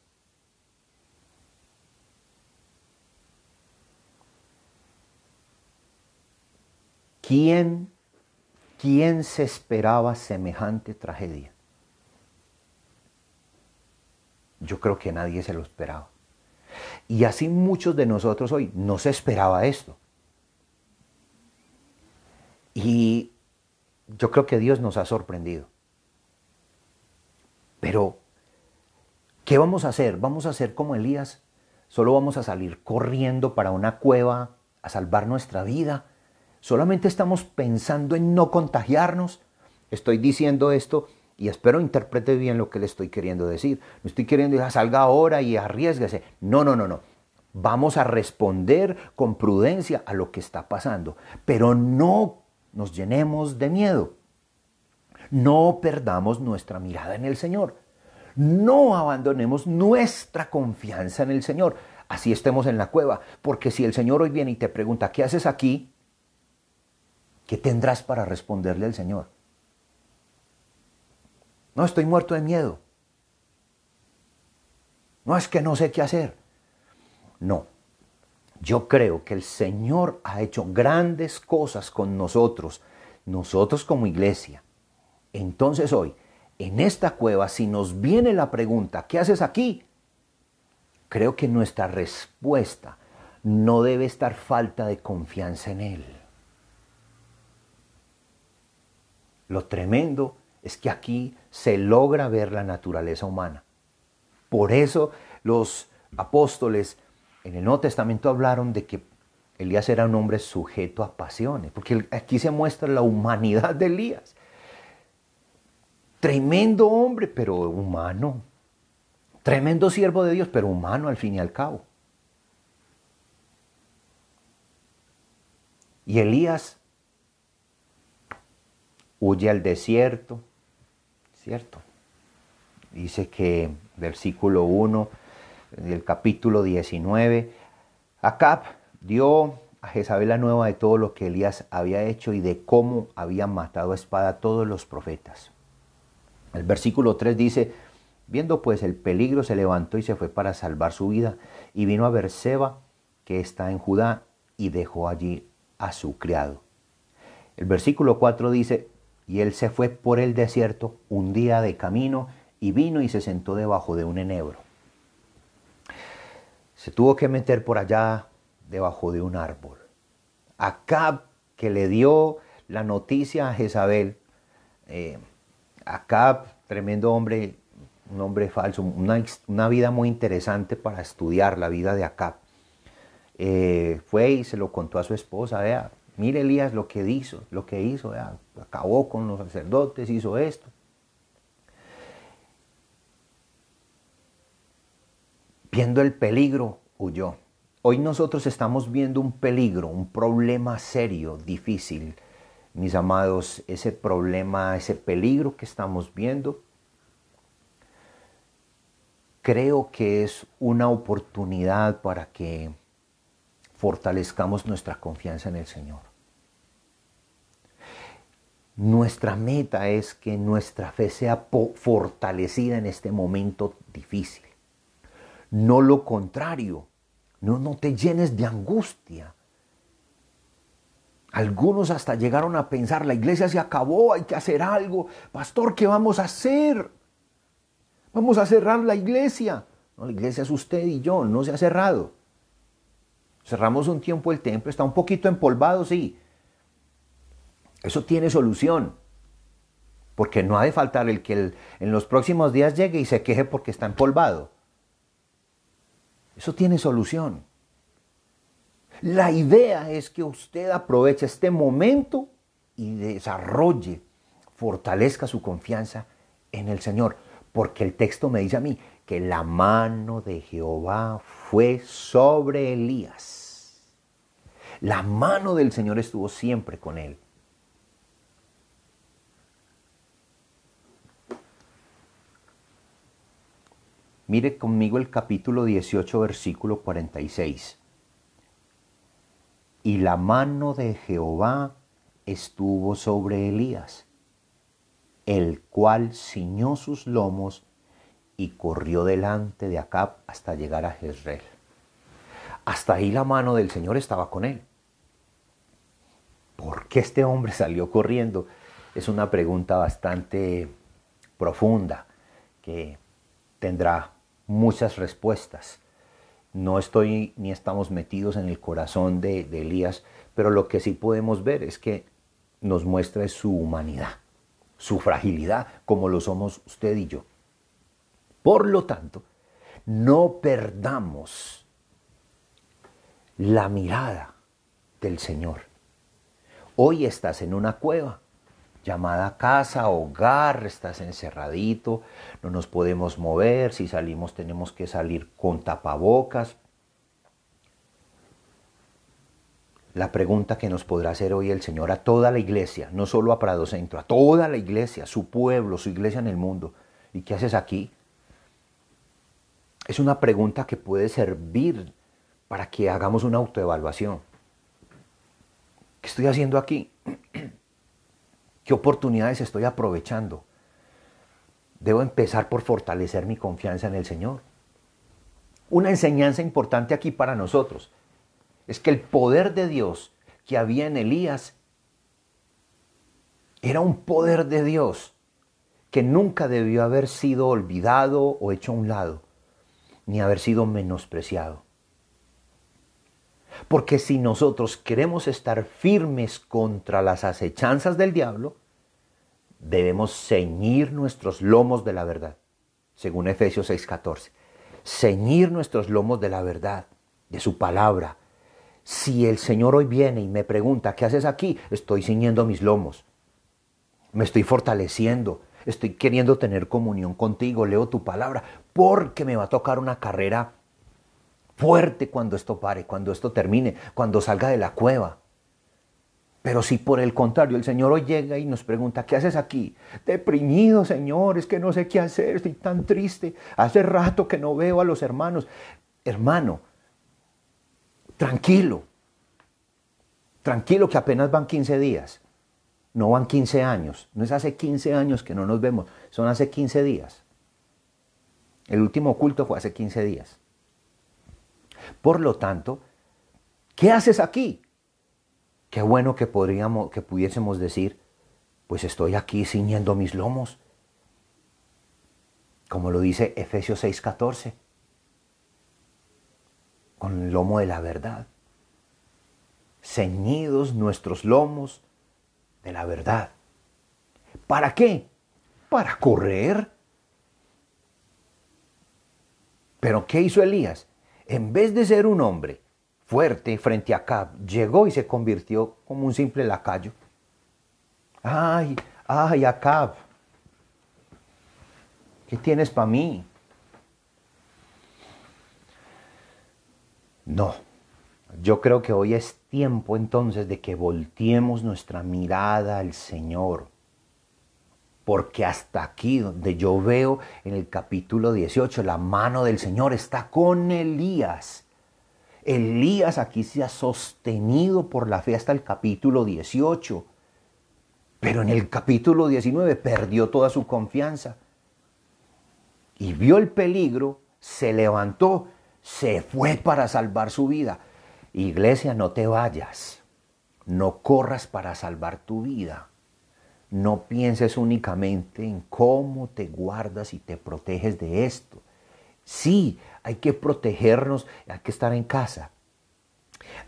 A: ¿Quién se esperaba semejante tragedia? Yo creo que nadie se lo esperaba. Y así muchos de nosotros hoy no se esperaba esto. Y yo creo que Dios nos ha sorprendido. Pero ¿Qué vamos a hacer? ¿Vamos a hacer como Elías? ¿Solo vamos a salir corriendo para una cueva a salvar nuestra vida? ¿Solamente estamos pensando en no contagiarnos? Estoy diciendo esto y espero interprete bien lo que le estoy queriendo decir. No estoy queriendo decir, salga ahora y arriésguese. No, no, no, no. Vamos a responder con prudencia a lo que está pasando, pero no nos llenemos de miedo. No perdamos nuestra mirada en el Señor. No abandonemos nuestra confianza en el Señor. Así estemos en la cueva. Porque si el Señor hoy viene y te pregunta, ¿qué haces aquí? ¿Qué tendrás para responderle al Señor? No, estoy muerto de miedo. No, es que no sé qué hacer. No. Yo creo que el Señor ha hecho grandes cosas con nosotros como iglesia. Entonces hoy, en esta cueva, si nos viene la pregunta, ¿qué haces aquí? Creo que nuestra respuesta no debe estar falta de confianza en Él. Lo tremendo es que aquí se logra ver la naturaleza humana. Por eso los apóstoles en el Nuevo Testamento hablaron de que Elías era un hombre sujeto a pasiones, porque aquí se muestra la humanidad de Elías. Tremendo hombre, pero humano. Tremendo siervo de Dios, pero humano al fin y al cabo. Y Elías huye al desierto, ¿cierto? Dice que, versículo 1 del capítulo 19, Acab dio a Jezabel la nueva de todo lo que Elías había hecho y de cómo había matado a espada a todos los profetas. El versículo 3 dice, viendo pues el peligro, se levantó y se fue para salvar su vida, y vino a Beerseba, que está en Judá, y dejó allí a su criado. El versículo 4 dice, y él se fue por el desierto un día de camino, y vino y se sentó debajo de un enebro. Se tuvo que meter por allá debajo de un árbol. Acab, que le dio la noticia a Jezabel, Acab, tremendo hombre, un hombre falso, una vida muy interesante para estudiar la vida de Acab. Fue y se lo contó a su esposa, vea, mire Elías lo que hizo, vea, acabó con los sacerdotes, hizo esto. Viendo el peligro, huyó. Hoy nosotros estamos viendo un peligro, un problema serio, difícil. Mis amados, ese problema, ese peligro que estamos viendo, creo que es una oportunidad para que fortalezcamos nuestra confianza en el Señor. Nuestra meta es que nuestra fe sea fortalecida en este momento difícil. No lo contrario, no te llenes de angustia. Algunos hasta llegaron a pensar, la iglesia se acabó, hay que hacer algo. Pastor, ¿qué vamos a hacer? Vamos a cerrar la iglesia. No, la iglesia es usted y yo, no se ha cerrado. Cerramos un tiempo el templo, está un poquito empolvado, sí. Eso tiene solución. Porque no ha de faltar el que en los próximos días llegue y se queje porque está empolvado. Eso tiene solución. La idea es que usted aproveche este momento y desarrolle, fortalezca su confianza en el Señor. Porque el texto me dice a mí que la mano de Jehová fue sobre Elías. La mano del Señor estuvo siempre con él. Mire conmigo el capítulo 18, versículo 46. Y la mano de Jehová estuvo sobre Elías, el cual ciñó sus lomos y corrió delante de Acab hasta llegar a Jezreel. Hasta ahí la mano del Señor estaba con él. ¿Por qué este hombre salió corriendo? Es una pregunta bastante profunda que tendrá muchas respuestas. No estoy ni estamos metidos en el corazón de Elías, pero lo que sí podemos ver es que nos muestra su humanidad, su fragilidad, como lo somos usted y yo. Por lo tanto, No perdamos la mirada del Señor. Hoy estás en una cueva llamada casa, hogar, estás encerradito, no nos podemos mover, si salimos tenemos que salir con tapabocas. La pregunta que nos podrá hacer hoy el Señor a toda la iglesia, no solo a Prado Centro, a toda la iglesia, su pueblo, su iglesia en el mundo. ¿Y qué haces aquí? Es una pregunta que puede servir para que hagamos una autoevaluación. ¿Qué estoy haciendo aquí? ¿Qué oportunidades estoy aprovechando? Debo empezar por fortalecer mi confianza en el Señor. Una enseñanza importante aquí para nosotros es que el poder de Dios que había en Elías era un poder de Dios que nunca debió haber sido olvidado o hecho a un lado, ni haber sido menospreciado. Porque si nosotros queremos estar firmes contra las acechanzas del diablo, debemos ceñir nuestros lomos de la verdad, según Efesios 6:14. Ceñir nuestros lomos de la verdad, de su palabra. Si el Señor hoy viene y me pregunta, ¿qué haces aquí? Estoy ciñendo mis lomos. Me estoy fortaleciendo. Estoy queriendo tener comunión contigo. Leo tu palabra porque me va a tocar una carrera fuerte cuando esto pare, cuando esto termine, cuando salga de la cueva. Pero si por el contrario el Señor hoy llega y nos pregunta, ¿qué haces aquí? Deprimido, Señor, es que no sé qué hacer, estoy tan triste. Hace rato que no veo a los hermanos. Hermano, tranquilo. Tranquilo que apenas van 15 días. No van 15 años. No es hace 15 años que no nos vemos, son hace 15 días. El último culto fue hace 15 días. Por lo tanto, ¿qué haces aquí? Qué bueno que pudiésemos decir, pues estoy aquí ciñendo mis lomos. Como lo dice Efesios 6:14. Con el lomo de la verdad. Ceñidos nuestros lomos de la verdad. ¿Para qué? Para correr. Pero ¿qué hizo Elías? En vez de ser un hombre fuerte frente a Acab, llegó y se convirtió como un simple lacayo. Ay, Acab, ¿qué tienes para mí? No, yo creo que hoy es tiempo entonces de que volteemos nuestra mirada al Señor. Porque hasta aquí donde yo veo en el capítulo 18, la mano del Señor está con Elías. Elías aquí se ha sostenido por la fe hasta el capítulo 18. Pero en el capítulo 19 perdió toda su confianza. Y vio el peligro, se levantó, se fue para salvar su vida. Iglesia, no te vayas. No corras para salvar tu vida. No pienses únicamente en cómo te guardas y te proteges de esto. Sí, hay que protegernos, hay que estar en casa.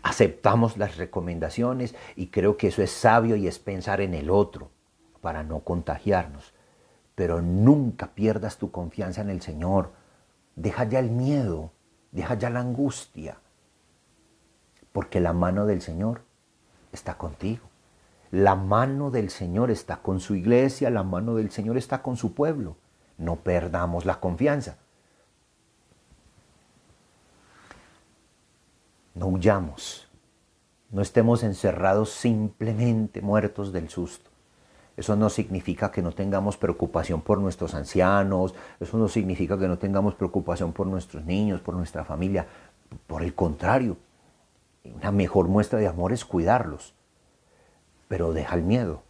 A: Aceptamos las recomendaciones y creo que eso es sabio y es pensar en el otro para no contagiarnos. Pero nunca pierdas tu confianza en el Señor. Deja ya el miedo, deja ya la angustia, porque la mano del Señor está contigo. La mano del Señor está con su iglesia, la mano del Señor está con su pueblo. No perdamos la confianza. No huyamos, no estemos encerrados simplemente muertos del susto. Eso no significa que no tengamos preocupación por nuestros ancianos, eso no significa que no tengamos preocupación por nuestros niños, por nuestra familia. Por el contrario, una mejor muestra de amor es cuidarlos. Pero deja el miedo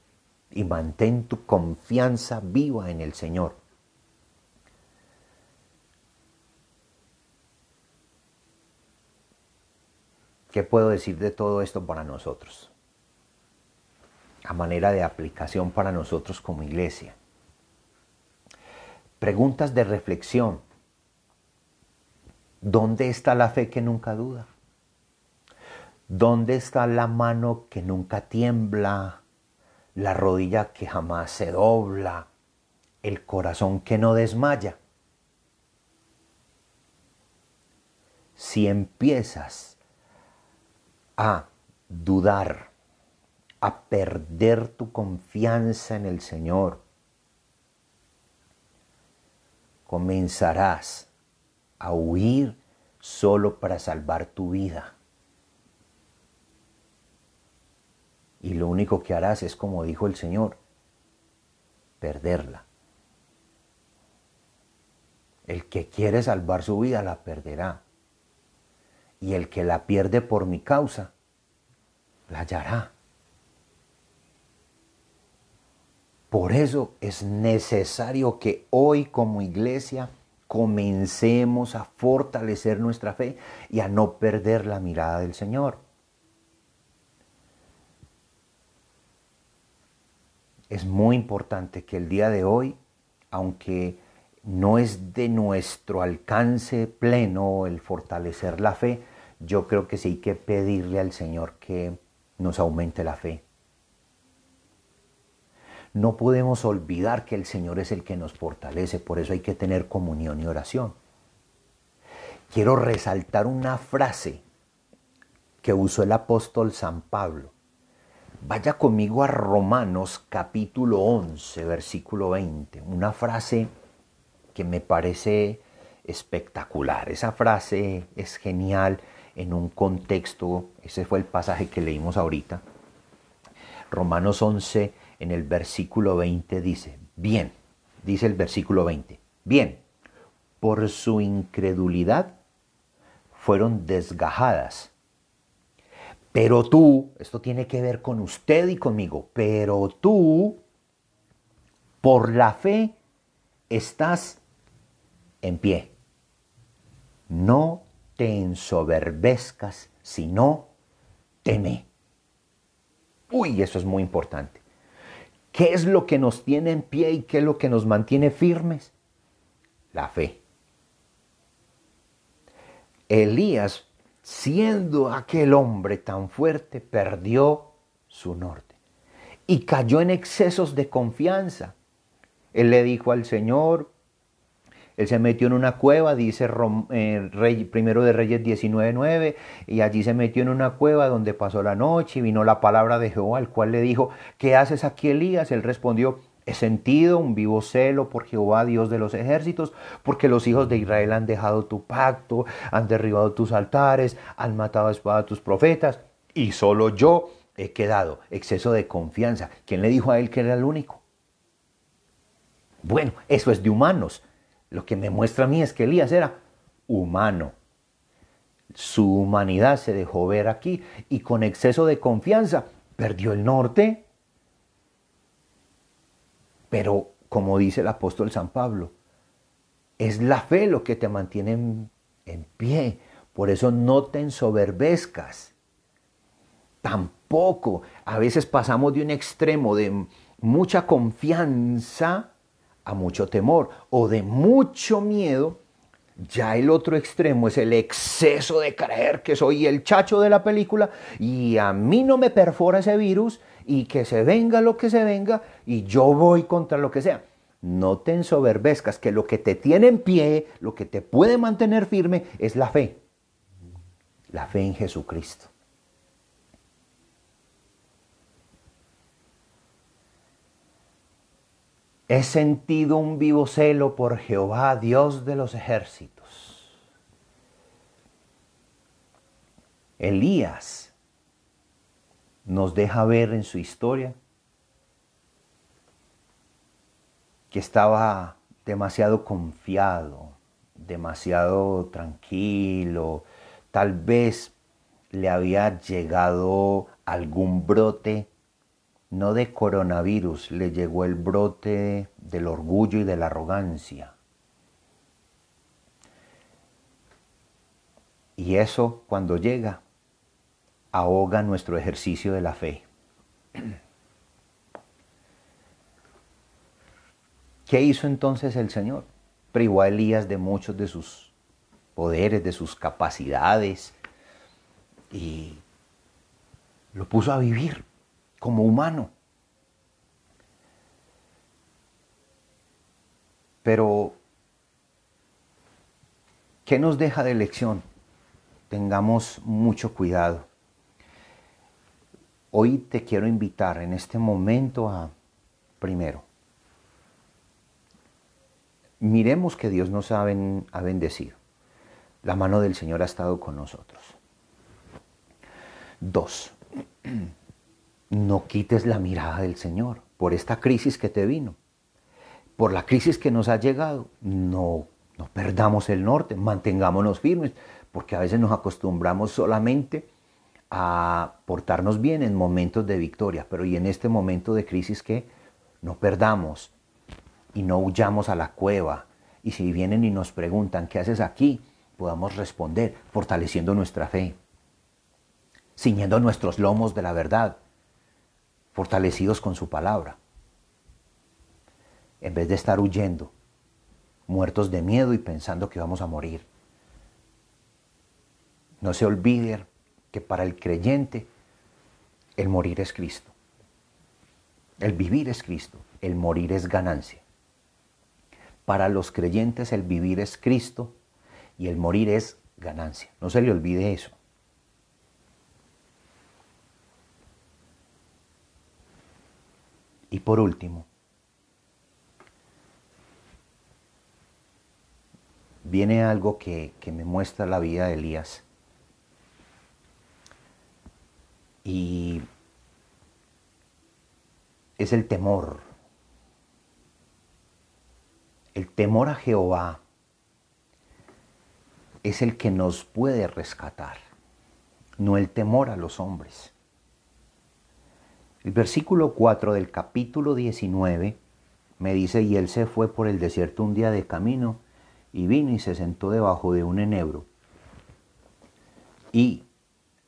A: y mantén tu confianza viva en el Señor. ¿Qué puedo decir de todo esto para nosotros? A manera de aplicación para nosotros como iglesia. Preguntas de reflexión. ¿Dónde está la fe que nunca duda? ¿Dónde está la mano que nunca tiembla? La rodilla que jamás se dobla? ¿El corazón que no desmaya? Si empiezas a dudar, a perder tu confianza en el Señor, comenzarás a huir solo para salvar tu vida. Y lo único que harás es, como dijo el Señor, perderla. El que quiere salvar su vida la perderá. Y el que la pierde por mi causa, la hallará. Por eso es necesario que hoy como iglesia comencemos a fortalecer nuestra fe y a no perder la mirada del Señor. Es muy importante que el día de hoy, aunque no es de nuestro alcance pleno el fortalecer la fe, yo creo que sí hay que pedirle al Señor que nos aumente la fe. No podemos olvidar que el Señor es el que nos fortalece, por eso hay que tener comunión y oración. Quiero resaltar una frase que usó el apóstol San Pablo. Vaya conmigo a Romanos capítulo 11, versículo 20. Una frase que me parece espectacular. Esa frase es genial en un contexto. Ese fue el pasaje que leímos ahorita. Romanos 11, en el versículo 20 dice, bien, dice el versículo 20, bien, por su incredulidad fueron desgajadas. Pero tú, esto tiene que ver con usted y conmigo, pero tú, por la fe, estás en pie. No te ensoberbezcas, sino teme. Uy, eso es muy importante. ¿Qué es lo que nos tiene en pie y qué es lo que nos mantiene firmes? La fe. Elías, siendo aquel hombre tan fuerte, perdió su norte y cayó en excesos de confianza. Él le dijo al Señor, él se metió en una cueva, dice Primero de Reyes 19:9, y allí se metió en una cueva donde pasó la noche y vino la palabra de Jehová, el cual le dijo, ¿qué haces aquí, Elías? Él respondió, he sentido un vivo celo por Jehová, Dios de los ejércitos, porque los hijos de Israel han dejado tu pacto, han derribado tus altares, han matado a espada a tus profetas, y solo yo he quedado. Exceso de confianza. ¿Quién le dijo a él que era el único? Bueno, eso es de humanos. Lo que me muestra a mí es que Elías era humano. Su humanidad se dejó ver aquí y con exceso de confianza perdió el norte. Pero, como dice el apóstol San Pablo, es la fe lo que te mantiene en pie. Por eso no te ensoberbezcas. Tampoco. A veces pasamos de un extremo de mucha confianza a mucho temor o de mucho miedo. Ya el otro extremo es el exceso de creer que soy el chacho de la película y a mí no me perfora ese virus y que se venga lo que se venga y yo voy contra lo que sea. No te ensoberbezcas, que lo que te tiene en pie, lo que te puede mantener firme es la fe. La fe en Jesucristo. He sentido un vivo celo por Jehová, Dios de los ejércitos. Elías nos deja ver en su historia que estaba demasiado confiado, demasiado tranquilo. Tal vez le había llegado algún brote, no de coronavirus, le llegó el brote del orgullo y de la arrogancia. Y eso, cuando llega, ahoga nuestro ejercicio de la fe. ¿Qué hizo entonces el Señor? Privó a Elías de muchos de sus poderes, de sus capacidades, y lo puso a vivir como humano. Pero, ¿qué nos deja de lección? tengamos mucho cuidado. Hoy te quiero invitar en este momento a, primero, miremos que Dios nos ha bendecido. La mano del Señor ha estado con nosotros. 2, no quites la mirada del Señor por esta crisis que te vino, por la crisis que nos ha llegado. No perdamos el norte, mantengámonos firmes, porque a veces nos acostumbramos solamente a portarnos bien en momentos de victoria, pero y en este momento de crisis que no perdamos y no huyamos a la cueva. Y si vienen y nos preguntan, ¿qué haces aquí?, podamos responder fortaleciendo nuestra fe, ciñendo nuestros lomos de la verdad, fortalecidos con su palabra, en vez de estar huyendo, muertos de miedo y pensando que vamos a morir. No se olvide que para el creyente el morir es Cristo, el vivir es Cristo, el morir es ganancia. Para los creyentes el vivir es Cristo y el morir es ganancia. No se le olvide eso. Y por último, viene algo que me muestra la vida de Elías. Y es el temor. El temor a Jehová es el que nos puede rescatar, no el temor a los hombres. El versículo 4 del capítulo 19 me dice, y él se fue por el desierto un día de camino, y vino y se sentó debajo de un enebro. Y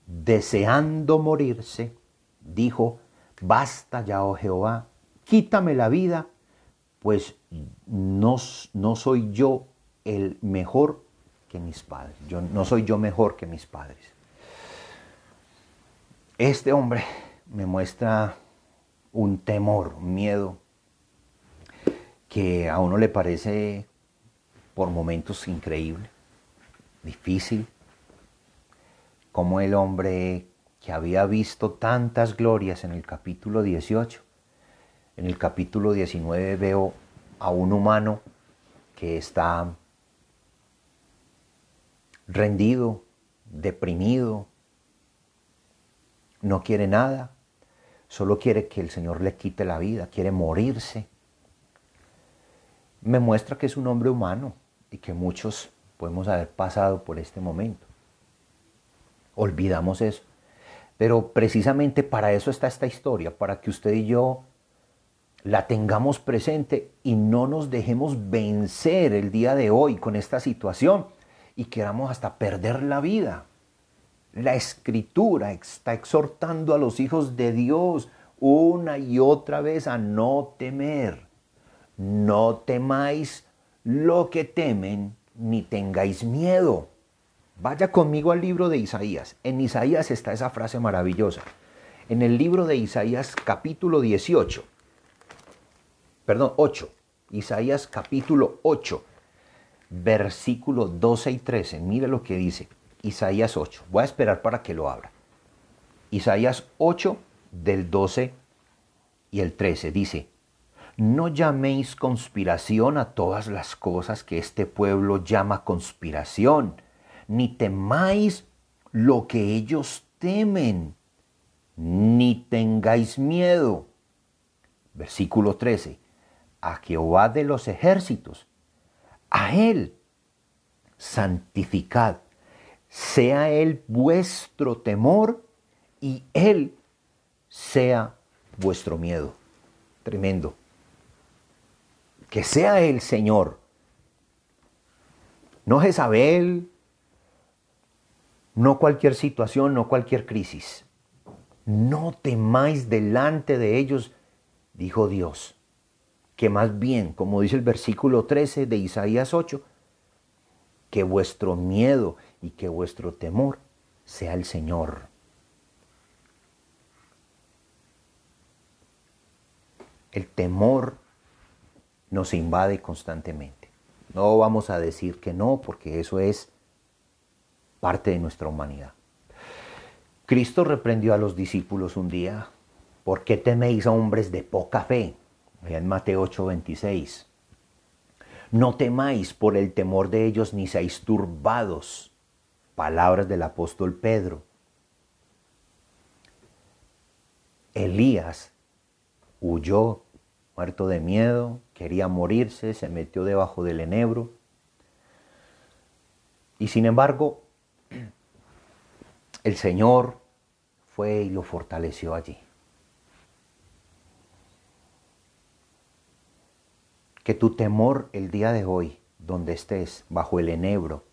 A: deseando morirse, dijo, basta ya, oh Jehová, quítame la vida, pues no soy yo el mejor que mis padres. No soy yo mejor que mis padres. Este hombre me muestra un temor, un miedo, que a uno le parece por momentos increíble, difícil, como el hombre que había visto tantas glorias en el capítulo 18, en el capítulo 19 veo a un humano que está rendido, deprimido, no quiere nada, solo quiere que el Señor le quite la vida, quiere morirse. Me muestra que es un hombre humano y que muchos podemos haber pasado por este momento. Olvidamos eso. Pero precisamente para eso está esta historia, para que usted y yo la tengamos presente y no nos dejemos vencer el día de hoy con esta situación y queramos hasta perder la vida. La Escritura está exhortando a los hijos de Dios una y otra vez a no temer. No temáis lo que temen, ni tengáis miedo. Vaya conmigo al libro de Isaías. En Isaías está esa frase maravillosa. En el libro de Isaías capítulo 8. Isaías capítulo 8, versículo 12 y 13. Mire lo que dice Isaías 8. Voy a esperar para que lo abra. Isaías 8 del 12 y el 13 dice, no llaméis conspiración a todas las cosas que este pueblo llama conspiración, ni temáis lo que ellos temen, ni tengáis miedo. Versículo 13. A Jehová de los ejércitos, a Él santificad, sea Él vuestro temor y Él sea vuestro miedo. Tremendo. Que sea el Señor, no Jezabel, no cualquier situación, no cualquier crisis. No temáis delante de ellos, dijo Dios, que más bien, como dice el versículo 13 de Isaías 8, que vuestro miedo y que vuestro temor sea el Señor. El temor nos invade constantemente. No vamos a decir que no, porque eso es parte de nuestra humanidad. Cristo reprendió a los discípulos un día: ¿por qué teméis a hombres de poca fe? Allá en Mateo 8:26. No temáis por el temor de ellos, ni seáis turbados. Palabras del apóstol Pedro. Elías huyó, muerto de miedo, quería morirse, se metió debajo del enebro. Y sin embargo, el Señor fue y lo fortaleció allí. Que tu temor el día de hoy, donde estés, bajo el enebro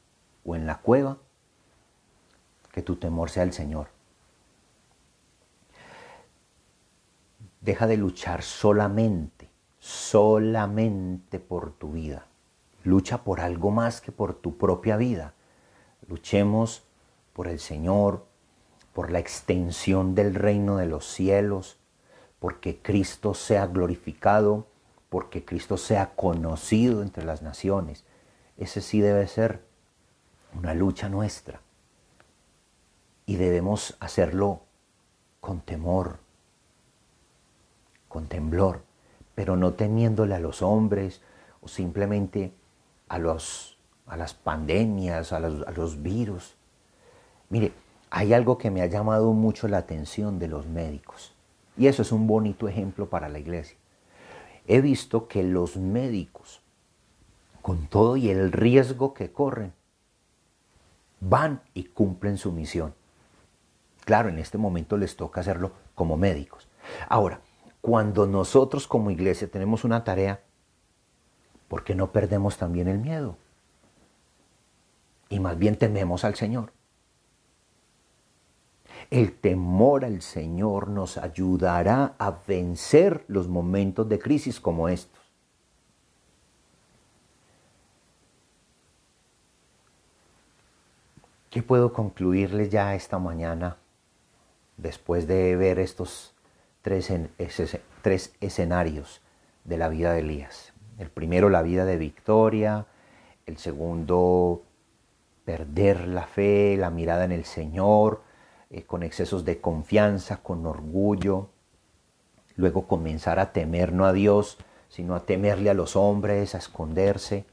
A: o en la cueva, que tu temor sea el Señor. Deja de luchar solamente por tu vida. Lucha por algo más que por tu propia vida. Luchemos por el Señor, por la extensión del reino de los cielos, porque Cristo sea glorificado, porque Cristo sea conocido entre las naciones. Ese sí debe ser una lucha nuestra. Y debemos hacerlo con temor, con temblor, pero no temiéndole a los hombres o simplemente a las pandemias, a los virus. Mire, hay algo que me ha llamado mucho la atención de los médicos, y eso es un bonito ejemplo para la iglesia. He visto que los médicos, con todo y el riesgo que corren, van y cumplen su misión. Claro, en este momento les toca hacerlo como médicos. Ahora, cuando nosotros como iglesia tenemos una tarea, ¿por qué no perdemos también el miedo? Y más bien tememos al Señor. El temor al Señor nos ayudará a vencer los momentos de crisis como estos. ¿Qué puedo concluirles ya esta mañana después de ver estos tres escenarios de la vida de Elías? El primero, la vida de victoria. El segundo, perder la fe, la mirada en el Señor, con excesos de confianza, con orgullo. Luego comenzar a temer no a Dios, sino a temerle a los hombres, a esconderse.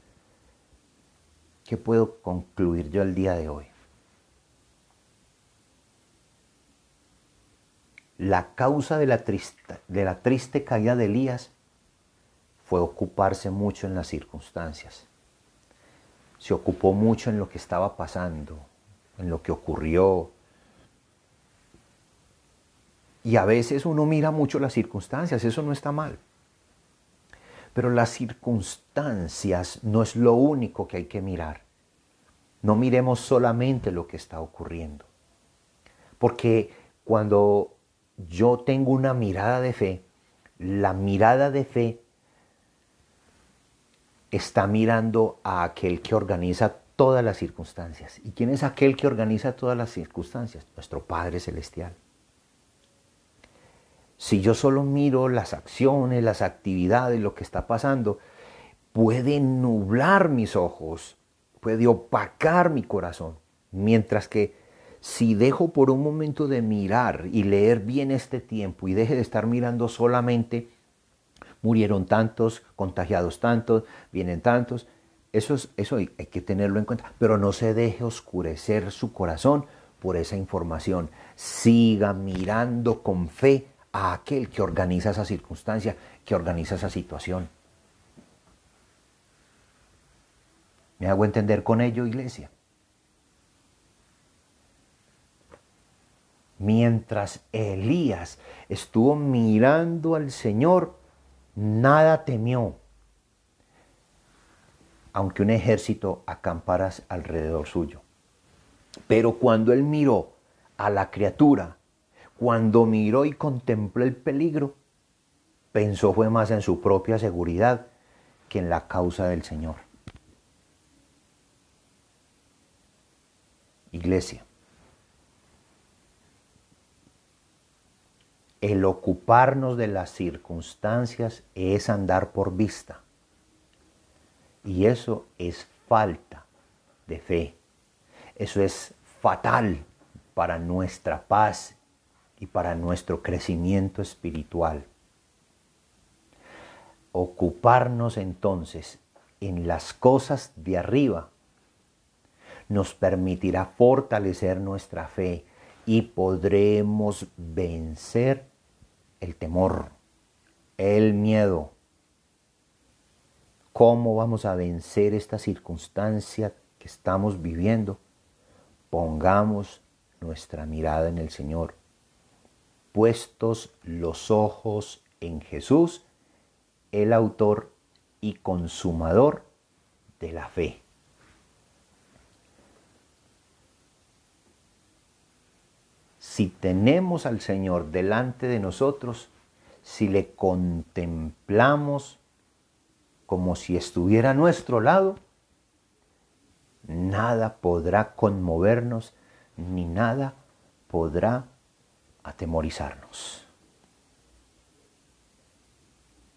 A: ¿Qué puedo concluir yo el día de hoy? La causa de la triste caída de Elías fue ocuparse mucho en las circunstancias. Se ocupó mucho en lo que estaba pasando, en lo que ocurrió. Y a veces uno mira mucho las circunstancias, eso no está mal. Pero las circunstancias no es lo único que hay que mirar. No miremos solamente lo que está ocurriendo. Porque cuando yo tengo una mirada de fe, la mirada de fe está mirando a aquel que organiza todas las circunstancias. ¿Y quién es aquel que organiza todas las circunstancias? Nuestro Padre Celestial. Si yo solo miro las acciones, las actividades, lo que está pasando, puede nublar mis ojos, puede opacar mi corazón. Mientras que si dejo por un momento de mirar y leer bien este tiempo y deje de estar mirando solamente murieron tantos, contagiados tantos, vienen tantos, eso hay que tenerlo en cuenta, pero no se deje oscurecer su corazón por esa información. Siga mirando con fe a aquel que organiza esa circunstancia, que organiza esa situación. ¿Me hago entender con ello, iglesia? Mientras Elías estuvo mirando al Señor, nada temió, aunque un ejército acampara alrededor suyo. Pero cuando él miró a la criatura, cuando miró y contempló el peligro, pensó fue más en su propia seguridad que en la causa del Señor. Iglesia, el ocuparnos de las circunstancias es andar por vista. Y eso es falta de fe. Eso es fatal para nuestra paz y para nuestro crecimiento espiritual. Ocuparnos entonces en las cosas de arriba nos permitirá fortalecer nuestra fe y podremos vencer el temor, el miedo. ¿Cómo vamos a vencer esta circunstancia que estamos viviendo? Pongamos nuestra mirada en el Señor, puestos los ojos en Jesús, el autor y consumador de la fe. Si tenemos al Señor delante de nosotros, si le contemplamos como si estuviera a nuestro lado, nada podrá conmovernos ni nada podrá atemorizarnos.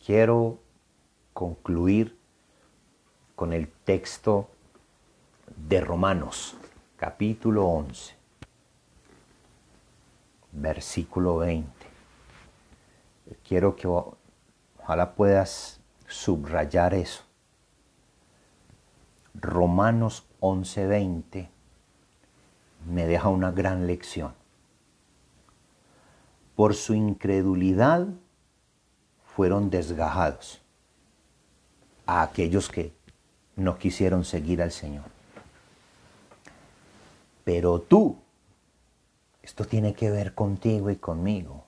A: Quiero concluir con el texto de Romanos, capítulo 11, versículo 20. Quiero que ojalá puedas subrayar eso. Romanos 11:20 me deja una gran lección. Por su incredulidad fueron desgajados a aquellos que no quisieron seguir al Señor. Pero tú, esto tiene que ver contigo y conmigo,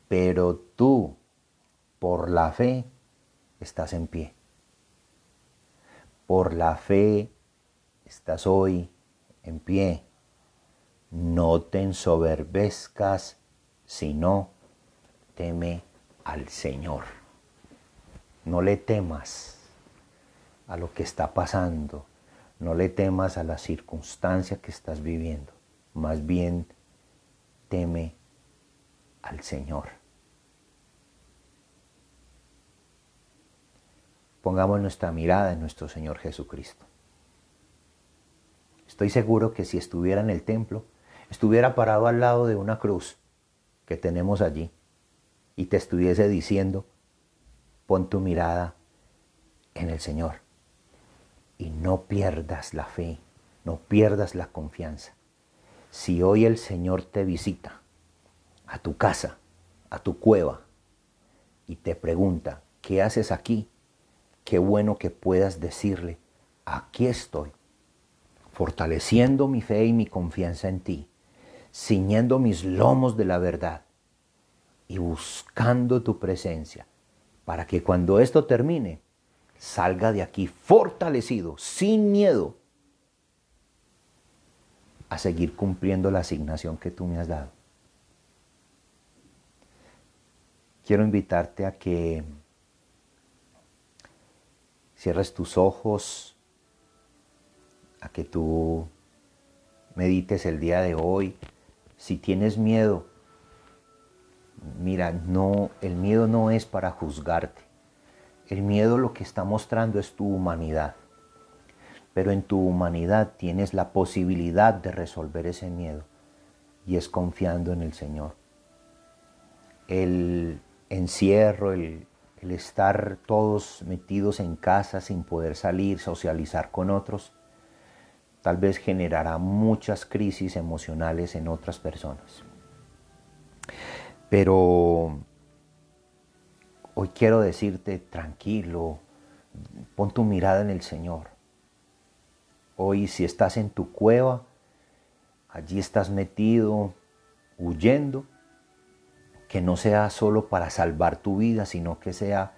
A: pero tú, por la fe, estás en pie. Por la fe estás hoy en pie. No te ensoberbezcas, sino teme al Señor. No le temas a lo que está pasando. No le temas a la circunstancia que estás viviendo. Más bien, teme al Señor. Pongamos nuestra mirada en nuestro Señor Jesucristo. Estoy seguro que si estuviera en el templo, estuviera parado al lado de una cruz que tenemos allí y te estuviese diciendo, pon tu mirada en el Señor y no pierdas la fe, no pierdas la confianza. Si hoy el Señor te visita a tu casa, a tu cueva y te pregunta, ¿qué haces aquí? Qué bueno que puedas decirle, aquí estoy, fortaleciendo mi fe y mi confianza en ti, ciñendo mis lomos de la verdad y buscando tu presencia, para que cuando esto termine, salga de aquí fortalecido, sin miedo, a seguir cumpliendo la asignación que tú me has dado. Quiero invitarte a que cierres tus ojos, a que tú medites el día de hoy. Si tienes miedo, mira, no, el miedo no es para juzgarte. El miedo lo que está mostrando es tu humanidad. Pero en tu humanidad tienes la posibilidad de resolver ese miedo y es confiando en el Señor. El encierro, el estar todos metidos en casa sin poder salir, socializar con otros, tal vez generará muchas crisis emocionales en otras personas. Pero hoy quiero decirte, tranquilo, pon tu mirada en el Señor. Hoy si estás en tu cueva, allí estás metido, huyendo, que no sea solo para salvar tu vida, sino que sea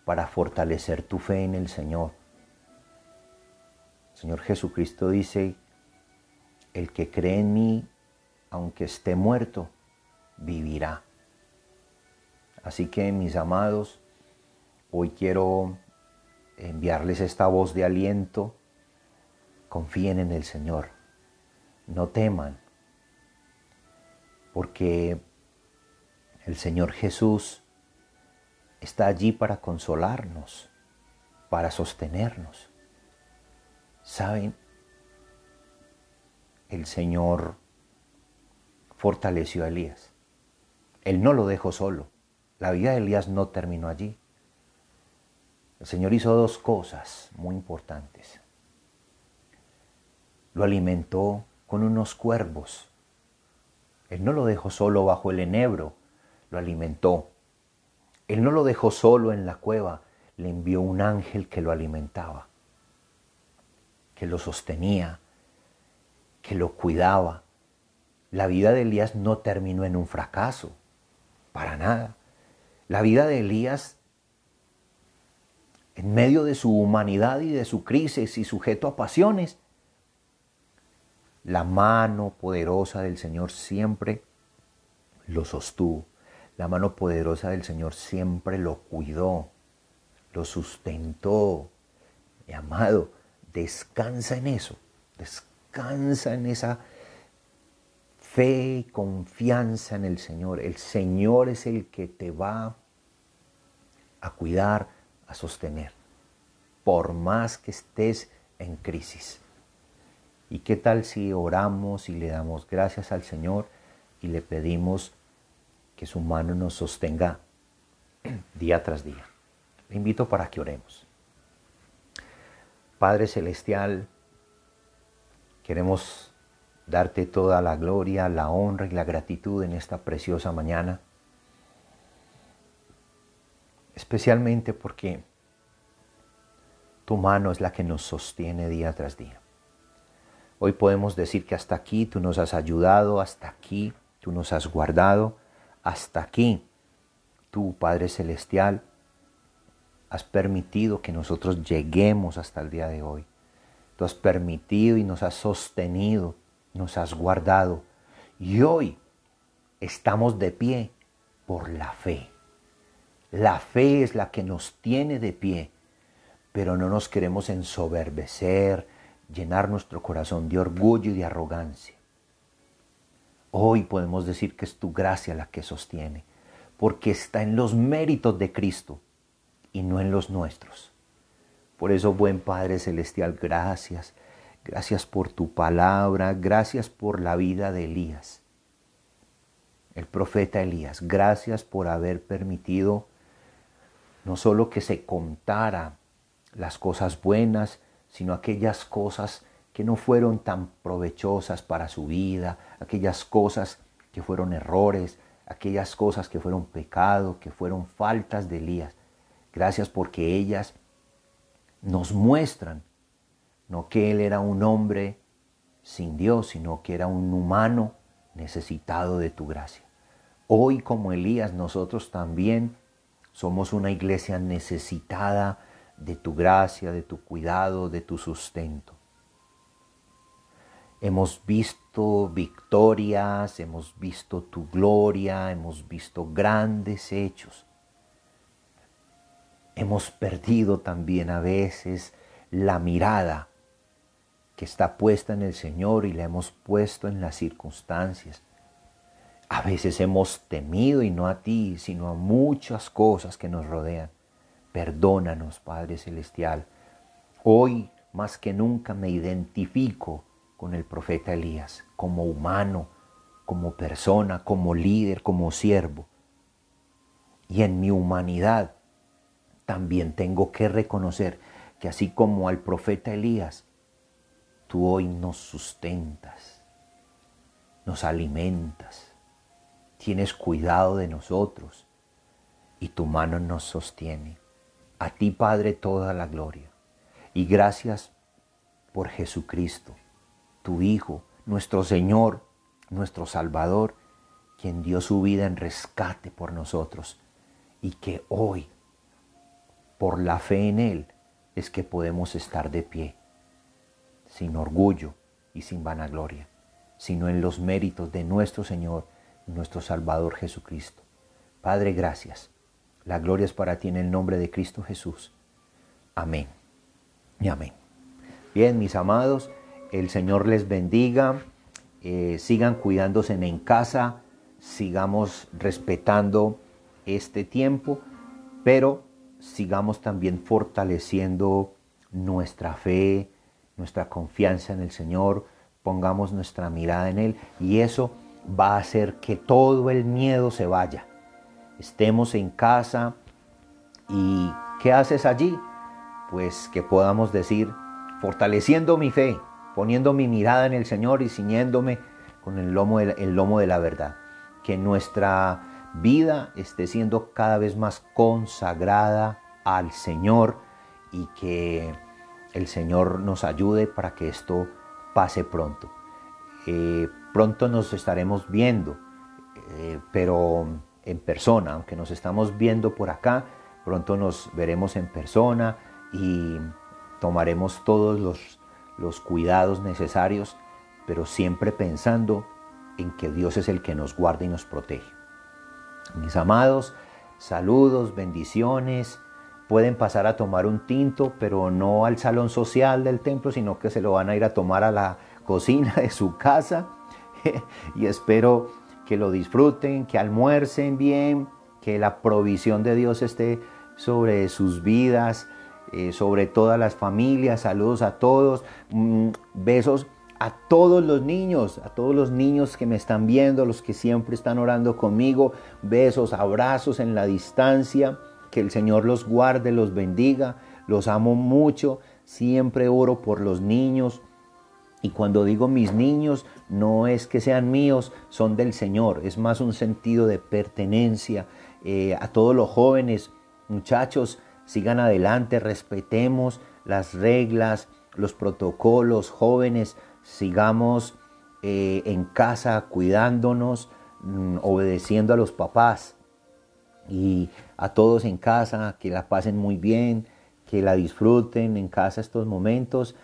A: para fortalecer tu fe en el Señor. El Señor Jesucristo dice, el que cree en mí, aunque esté muerto, vivirá. Así que, mis amados, hoy quiero enviarles esta voz de aliento. Confíen en el Señor, no teman, porque el Señor Jesús está allí para consolarnos, para sostenernos. ¿Saben? el Señor fortaleció a Elías. Él no lo dejó solo. La vida de Elías no terminó allí. El Señor hizo dos cosas muy importantes. Lo alimentó con unos cuervos. Él no lo dejó solo bajo el enebro, lo alimentó. Él no lo dejó solo en la cueva, le envió un ángel que lo alimentaba, que lo sostenía, que lo cuidaba. La vida de Elías no terminó en un fracaso, para nada. La vida de Elías, en medio de su humanidad y de su crisis y sujeto a pasiones, la mano poderosa del Señor siempre lo sostuvo. La mano poderosa del Señor siempre lo cuidó, lo sustentó. Mi amado, descansa en eso, descansa en esa fe y confianza en el Señor. El Señor es el que te va a cuidar, a sostener, por más que estés en crisis. ¿Y qué tal si oramos y le damos gracias al Señor y le pedimos que su mano nos sostenga día tras día? Le invito para que oremos. Padre Celestial, queremos darte toda la gloria, la honra y la gratitud en esta preciosa mañana, especialmente porque tu mano es la que nos sostiene día tras día. Hoy podemos decir que hasta aquí tú nos has ayudado, hasta aquí tú nos has guardado, hasta aquí tú, Padre Celestial, has permitido que nosotros lleguemos hasta el día de hoy. Tú has permitido y nos has sostenido, nos has guardado. Y hoy estamos de pie por la fe. La fe es la que nos tiene de pie, pero no nos queremos ensoberbecer, llenar nuestro corazón de orgullo y de arrogancia. Hoy podemos decir que es tu gracia la que sostiene, porque está en los méritos de Cristo y no en los nuestros. Por eso, buen Padre Celestial, gracias. Gracias por tu palabra, gracias por la vida de Elías, el profeta Elías. Gracias por haber permitido no solo que se contara las cosas buenas, sino aquellas cosas que no fueron tan provechosas para su vida, aquellas cosas que fueron errores, aquellas cosas que fueron pecado, que fueron faltas de Elías. Gracias porque ellas nos muestran no que él era un hombre sin Dios, sino que era un humano necesitado de tu gracia. Hoy, como Elías, nosotros también somos una iglesia necesitada de tu gracia, de tu cuidado, de tu sustento. Hemos visto victorias, hemos visto tu gloria, hemos visto grandes hechos. Hemos perdido también a veces la mirada que está puesta en el Señor y la hemos puesto en las circunstancias. A veces hemos temido y no a ti, sino a muchas cosas que nos rodean. Perdónanos, Padre Celestial. Hoy más que nunca me identifico con el profeta Elías, como humano, como persona, como líder, como siervo. Y en mi humanidad también tengo que reconocer que así como al profeta Elías, tú hoy nos sustentas, nos alimentas, tienes cuidado de nosotros y tu mano nos sostiene. A ti, Padre, toda la gloria. Y gracias por Jesucristo, tu Hijo, nuestro Señor, nuestro Salvador, quien dio su vida en rescate por nosotros y que hoy, por la fe en Él, es que podemos estar de pie, sin orgullo y sin vanagloria, sino en los méritos de nuestro Señor y nuestro Salvador Jesucristo. Padre, gracias. La gloria es para ti en el nombre de Cristo Jesús. Amén y amén. Bien, mis amados, el Señor les bendiga. Sigan cuidándose en casa, sigamos respetando este tiempo, pero sigamos también fortaleciendo nuestra fe, nuestra confianza en el Señor, pongamos nuestra mirada en Él y eso va a hacer que todo el miedo se vaya. Estemos en casa y ¿qué haces allí? Pues que podamos decir, fortaleciendo mi fe, poniendo mi mirada en el Señor y ciñéndome con el lomo de la verdad. Que nuestra vida esté siendo cada vez más consagrada al Señor y que el Señor nos ayude para que esto pase pronto. Pronto nos estaremos viendo, pero en persona, aunque nos estamos viendo por acá, pronto nos veremos en persona y tomaremos todos los cuidados necesarios, pero siempre pensando en que Dios es el que nos guarda y nos protege. Mis amados, saludos, bendiciones. Pueden pasar a tomar un tinto, pero no al salón social del templo, sino que se lo van a ir a tomar a la cocina de su casa. Y espero que lo disfruten, que almuercen bien, que la provisión de Dios esté sobre sus vidas, sobre todas las familias. Saludos a todos, besos a todos los niños que me están viendo, los que siempre están orando conmigo, besos, abrazos en la distancia, que el Señor los guarde, los bendiga, los amo mucho, siempre oro por los niños. Y cuando digo mis niños, no es que sean míos, son del Señor. Es más un sentido de pertenencia. A todos los jóvenes, muchachos, sigan adelante, respetemos las reglas, los protocolos. Jóvenes, sigamos en casa cuidándonos, obedeciendo a los papás. Y a todos en casa, que la pasen muy bien, que la disfruten en casa estos momentos.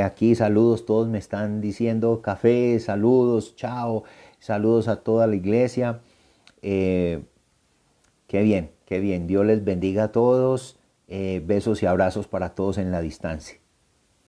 A: Aquí saludos, todos me están diciendo café, saludos, chao, saludos a toda la iglesia. Qué bien, Dios les bendiga a todos. Besos y abrazos para todos en la distancia.